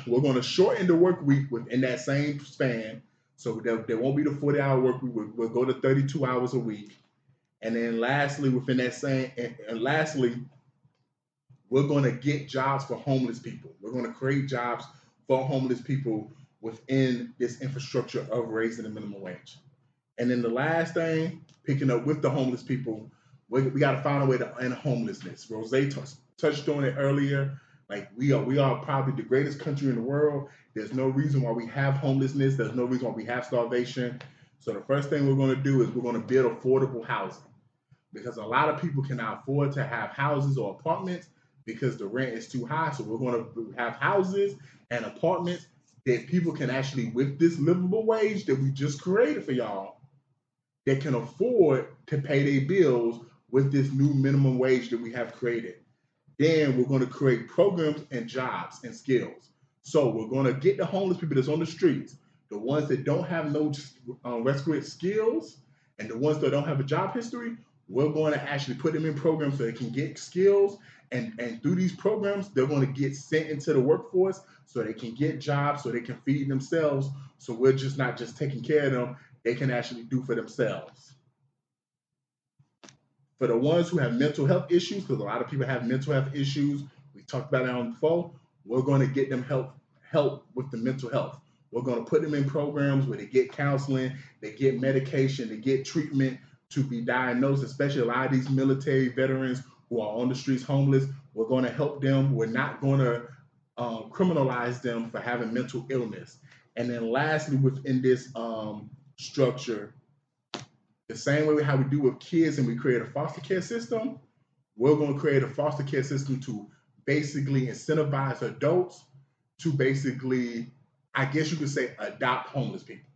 We're going to shorten the work week within that same span. So there won't be the 40-hour work week. We'll go to 32 hours a week. And then lastly, within that same, and lastly, we're going to get jobs for homeless people. We're going to create jobs for homeless people within this infrastructure of raising the minimum wage. And then the last thing, picking up with the homeless people, we got to find a way to end homelessness. Rose touched on it earlier. Like we are probably the greatest country in the world. There's no reason why we have homelessness. There's no reason why we have starvation. So the first thing we're going to do is we're going to build affordable housing, because a lot of people cannot afford to have houses or apartments because the rent is too high. So we're going to have houses and apartments that people can actually, with this livable wage that we just created for y'all, that can afford to pay their bills with this new minimum wage that we have created. Then we're going to create programs and jobs and skills. So we're going to get the homeless people that's on the streets, the ones that don't have no requisite skills, and the ones that don't have a job history. We're going to actually put them in programs so they can get skills. And through these programs, they're going to get sent into the workforce so they can get jobs, so they can feed themselves. So we're just not just taking care of them. They can actually do for themselves. For the ones who have mental health issues, because a lot of people have mental health issues, we talked about it on the phone, we're going to get them help with the mental health. We're going to put them in programs where they get counseling, they get medication, they get treatment to be diagnosed, especially a lot of these military veterans who are on the streets homeless. We're going to help them. We're not going to criminalize them for having mental illness. And then lastly, within this structure, the same way how we do with kids and we create a foster care system, we're going to create a foster care system to basically incentivize adults to basically, I guess you could say, adopt homeless people.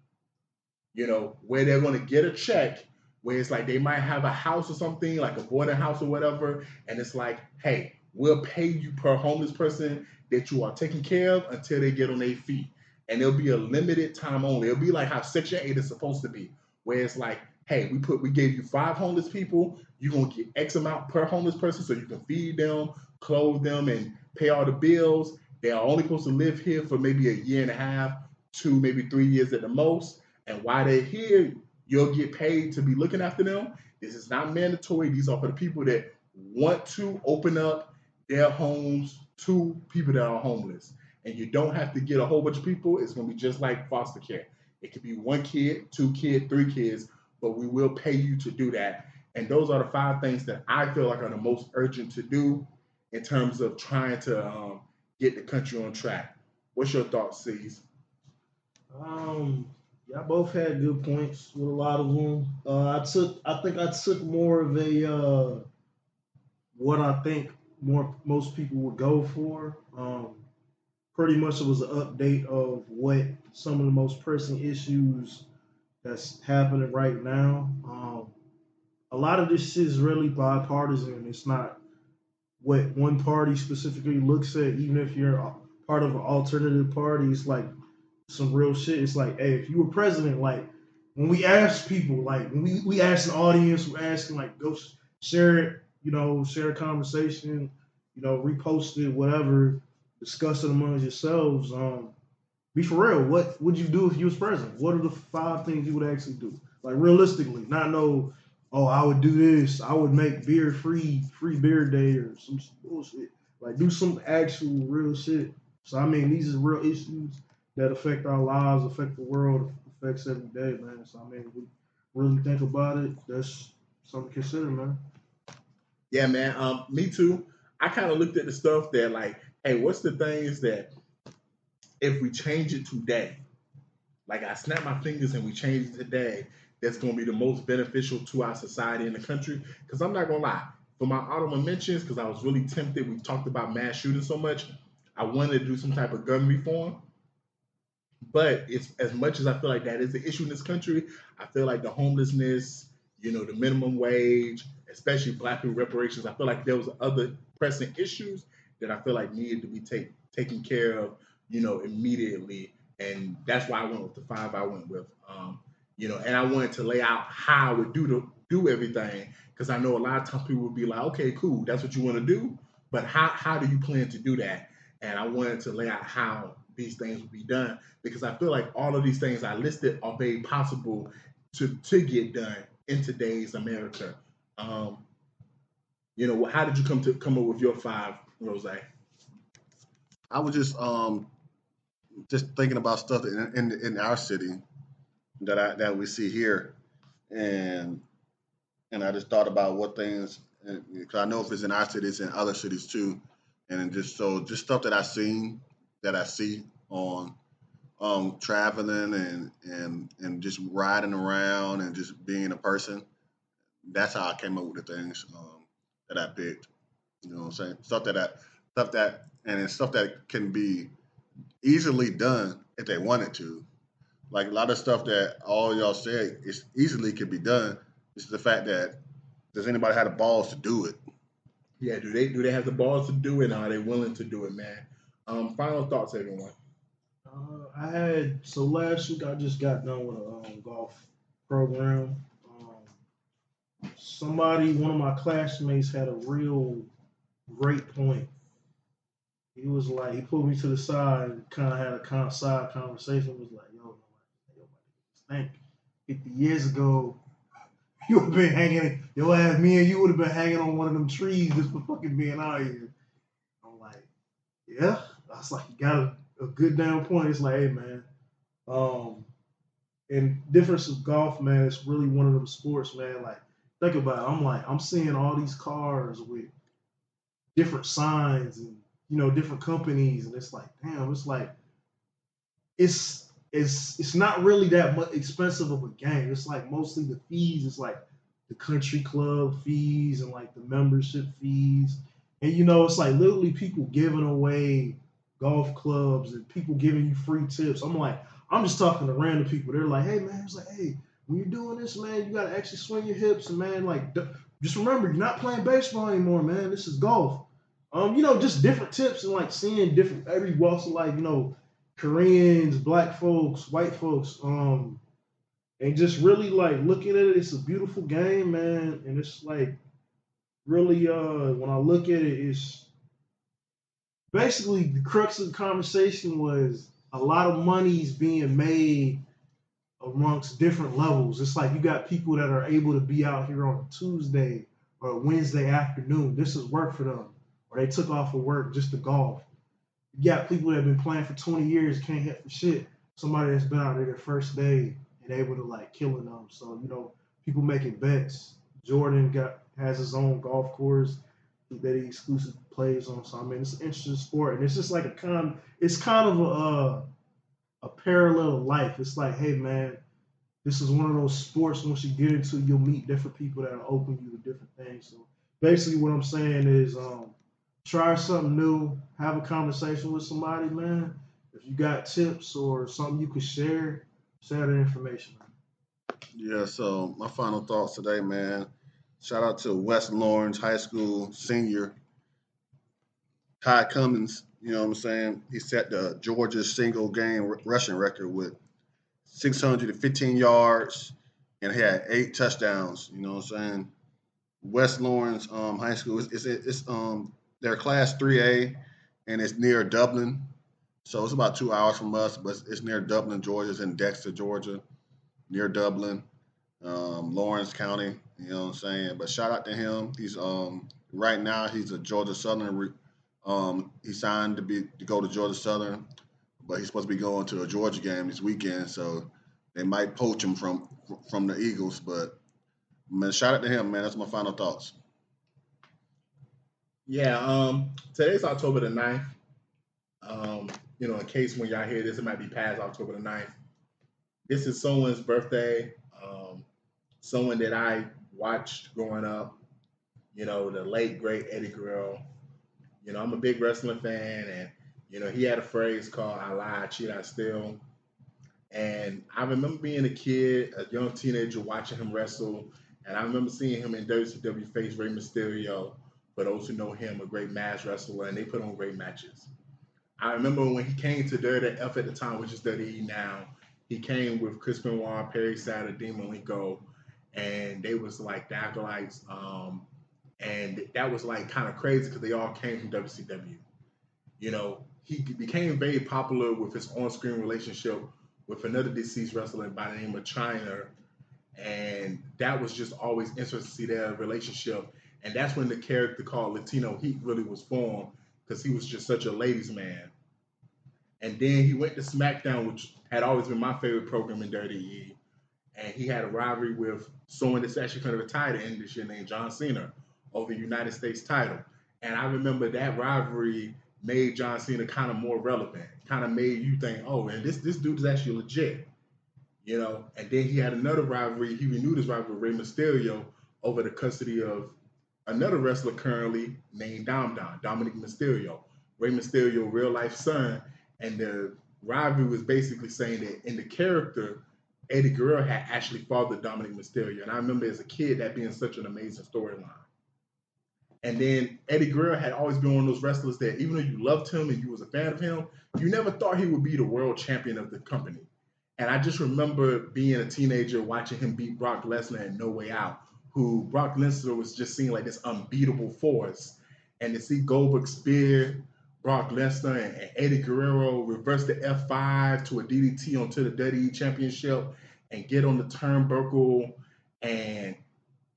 Where they're going to get a check, where it's like they might have a house or something, like a boarding house or whatever, and it's like, hey, we'll pay you per homeless person that you are taking care of until they get on their feet. And it'll be a limited time only. It'll be like how Section 8 is supposed to be, where it's like, hey, we gave you 5 homeless people, you're going to get X amount per homeless person so you can feed them, clothe them, and pay all the bills. They are only supposed to live here for maybe a year and a half to maybe 3 years at the most. And while they're here, you'll get paid to be looking after them. This is not mandatory. These are for the people that want to open up their homes to people that are homeless. And you don't have to get a whole bunch of people. It's going to be just like foster care. It could be 1 kid, 2 kids, 3 kids, but we will pay you to do that. And those are the 5 things that I feel like are the most urgent to do in terms of trying to get the country on track. What's your thoughts, C's? Y'all both had good points with a lot of them. I think I took more of a what I think most people would go for. Pretty much it was an update of what some of the most pressing issues that's happening right now. A lot of this shit is really bipartisan. It's not what one party specifically looks at. Even if you're part of an alternative party, it's like some real shit. It's like, hey, if you were president, like when we ask people, like when we ask an audience, we're asking like go share it, share a conversation, repost it, whatever, discuss it among yourselves. Be for real. What would you do if you was president? What are the 5 things you would actually do? Like realistically, not know, oh, I would do this. I would make beer free beer day or some bullshit. Like do some actual real shit. So I mean, these are real issues that affect our lives, affect the world, affects every day, man. So I mean, if we really think about it, that's something to consider, man. Yeah, man. Me too. I kind of looked at the stuff that like, hey, what's the things that if we change it today, like I snap my fingers and we change it today, that's going to be the most beneficial to our society and the country? Because I'm not going to lie, for my honorable mentions, because I was really tempted, we talked about mass shooting so much, I wanted to do some type of gun reform. But it's as much as I feel like that is the issue in this country, I feel like the homelessness, the minimum wage, especially Black people reparations, I feel like there was other pressing issues that I feel like needed to be taken care of, immediately. And that's why I went with the 5 I went with. And I wanted to lay out how I would do everything, because I know a lot of times people would be like, okay, cool, that's what you want to do, but how do you plan to do that? And I wanted to lay out how these things would be done, because I feel like all of these things I listed are very possible to get done in today's America. How did you come up with your 5, Rose? I was just thinking about stuff in our city that we see here, and I just thought about what things, because I know if it's in our city, it's in other cities too, and just stuff that I see on traveling and just riding around and just being a person. That's how I came up with the things that I picked. You know what I'm saying? Stuff that can be easily done if they wanted to. Like a lot of stuff that all y'all said is easily could be done. It's the fact that does anybody have the balls to do it? Yeah, do they have the balls to do it, and are they willing to do it, man? Final thoughts, everyone. Last week I just got done with a golf program. One of my classmates had a real great point. He was like, he pulled me to the side and kind of had a side conversation. He was like, yo, think 50 years ago, you would have been hanging, your ass, me and you would have been hanging on one of them trees just for fucking being out here. I'm like, yeah. I was like, you got a good damn point. It's like, hey, man. And difference of golf, man, it's really one of them sports, man. Like, think about it. I'm seeing all these cars with different signs and different companies, and it's like, damn, it's like it's not really that much expensive of a game. It's like mostly the fees. It's like the country club fees and like the membership fees, and it's like literally people giving away golf clubs and people giving you free tips. I'm just talking to random people. They're like, hey man, it's like, hey, when you're doing this, man, you gotta actually swing your hips, and man, like, just remember, you're not playing baseball anymore, man. This is golf. Just different tips and like seeing different every walks of life. Koreans, black folks, white folks, and just really like looking at it. It's a beautiful game, man, and it's like really, when I look at it, it's basically the crux of the conversation was a lot of money's being made amongst different levels. It's like you got people that are able to be out here on a Tuesday or a Wednesday afternoon. This is work for them, or they took off of work just to golf. You got people that have been playing for 20 years, can't hit for shit. Somebody that's been out there their first day and able to like killing them. So people making bets. Jordan has his own golf course that he exclusive plays on. So I mean, it's an interesting sport, and it's just like it's kind of a parallel of life. It's like, hey man, this is one of those sports once you get into, you'll meet different people that'll open you to different things. So basically, what I'm saying is, try something new, have a conversation with somebody, man. If you got tips or something you could share the information. Yeah, so my final thoughts today, man. Shout out to West Lawrence High School senior Ty Cummins. You know what I'm saying? He set the Georgia single game rushing record with 615 yards and had 8 touchdowns. You know what I'm saying? West Lawrence High School. It's they're Class 3A, and it's near Dublin. So it's about 2 hours from us, but it's near Dublin, Georgia. It's in Dexter, Georgia, near Dublin, Lawrence County. You know what I'm saying? But shout out to him. He's right now he's a Georgia Southern. He signed to go to Georgia Southern, but he's supposed to be going to a Georgia game this weekend. So they might poach him from the Eagles. But man, shout out to him, man. That's my final thoughts. Yeah, today's October the 9th. In case when y'all hear this, it might be past October the 9th. This is someone's birthday. Someone that I watched growing up. The late great Eddie Guerrero. I'm a big wrestling fan, and he had a phrase called "I lie, I cheat, I steal." And I remember being a kid, a young teenager, watching him wrestle, and I remember seeing him in WCW face Rey Mysterio. For those who know him, a great mass wrestler, and they put on great matches. I remember when he came to Dirty F at the time, which is Dirty E now, he came with Chris Benoit, Perry Saturn, Dean Malenko, and they was like the acolytes. And that was like kind of crazy because they all came from WCW. He became very popular with his on-screen relationship with another deceased wrestler by the name of Chyna, and that was just always interesting to see their relationship. And that's when the character called Latino Heat really was formed, because he was just such a ladies' man. And then he went to SmackDown, which had always been my favorite program in Dirty E. And he had a rivalry with someone that's actually going to retire at the end of this year named John Cena over the United States title. And I remember that rivalry made John Cena kind of more relevant, kind of made you think, oh, and this dude is actually legit. And then he had another rivalry. He renewed his rivalry with Rey Mysterio over the custody of another wrestler currently named Dominic Mysterio, Rey Mysterio, real life son. And the rivalry was basically saying that in the character, Eddie Guerrero had actually fathered Dominic Mysterio. And I remember as a kid that being such an amazing storyline. And then Eddie Guerrero had always been one of those wrestlers that even though you loved him and you was a fan of him, you never thought he would be the world champion of the company. And I just remember being a teenager watching him beat Brock Lesnar in No Way Out, who Brock Lesnar was just seen like this unbeatable force. And to see Goldberg spear Brock Lesnar and Eddie Guerrero reverse the F5 to a DDT onto the WWE Championship and get on the turnbuckle and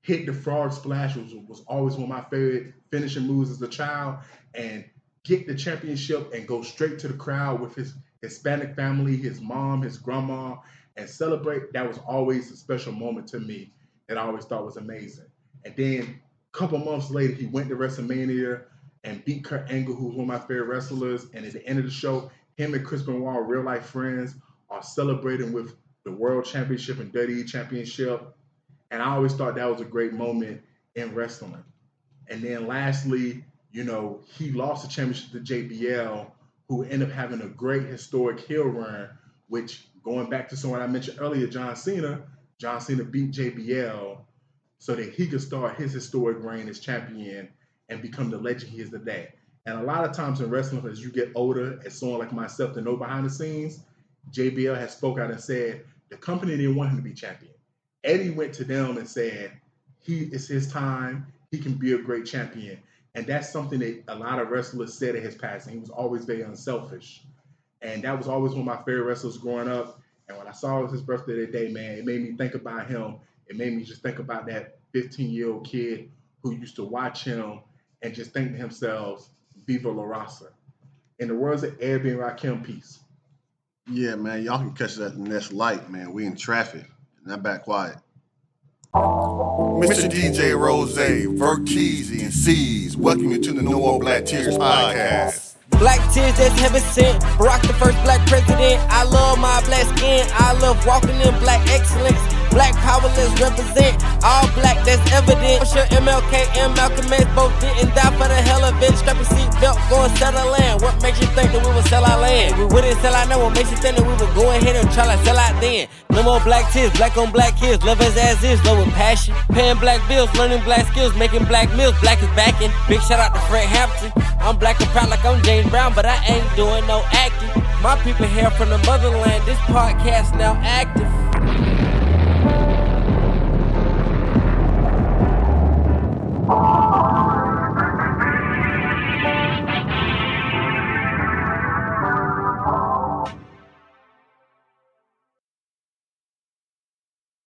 hit the frog splash, which was always one of my favorite finishing moves as a child, and get the championship and go straight to the crowd with his Hispanic family, his mom, his grandma, and celebrate. That was always a special moment to me that I always thought was amazing. And then a couple months later, he went to WrestleMania and beat Kurt Angle, who's one of my favorite wrestlers. And at the end of the show, him and Chris Benoit, real life friends, are celebrating with the World Championship and WWE Championship. And I always thought that was a great moment in wrestling. And then lastly, you know, he lost the championship to JBL, who ended up having a great historic heel run, which, going back to someone I mentioned earlier, John Cena beat JBL so that he could start his historic reign as champion and become the legend he is today. And a lot of times in wrestling, as you get older, as someone like myself that know behind the scenes, JBL has spoke out and said the company didn't want him to be champion. Eddie went to them and said, it's his time, he can be a great champion. And that's something that a lot of wrestlers said at his passing. He was always very unselfish. And that was always one of my favorite wrestlers growing up. And when I saw it was his birthday today, man, it made me think about him. It made me just think about that 15-year-old kid who used to watch him and just think to himself, Viva La Raza. In the words of Airbnb and Rakim, peace. Yeah, man, y'all can catch us at the next light, man. We in traffic, and I'm back quiet. Mr. DJ Rose, Verzus, and C's, welcome you to the No More Black Tears podcast. Black tears that's heaven sent. Barack the first black president. I love my black skin. I love walking in black excellence. Black power, let's represent. All black, that's evident. I'm sure MLK and Malcolm X both didn't die for the hell of it. Strap your seatbelt, go and settle land. What makes you think that we would sell our land? We wouldn't sell our land. What makes you think that we would go ahead and try to sell out then? No more black tears, black on black kids. Love us as is, love with passion. Paying black bills, learning black skills, making black meals. Black is backing. Big shout out to Fred Hampton. I'm black and proud like I'm James Brown, but I ain't doing no acting. My people here from the motherland. This podcast now active.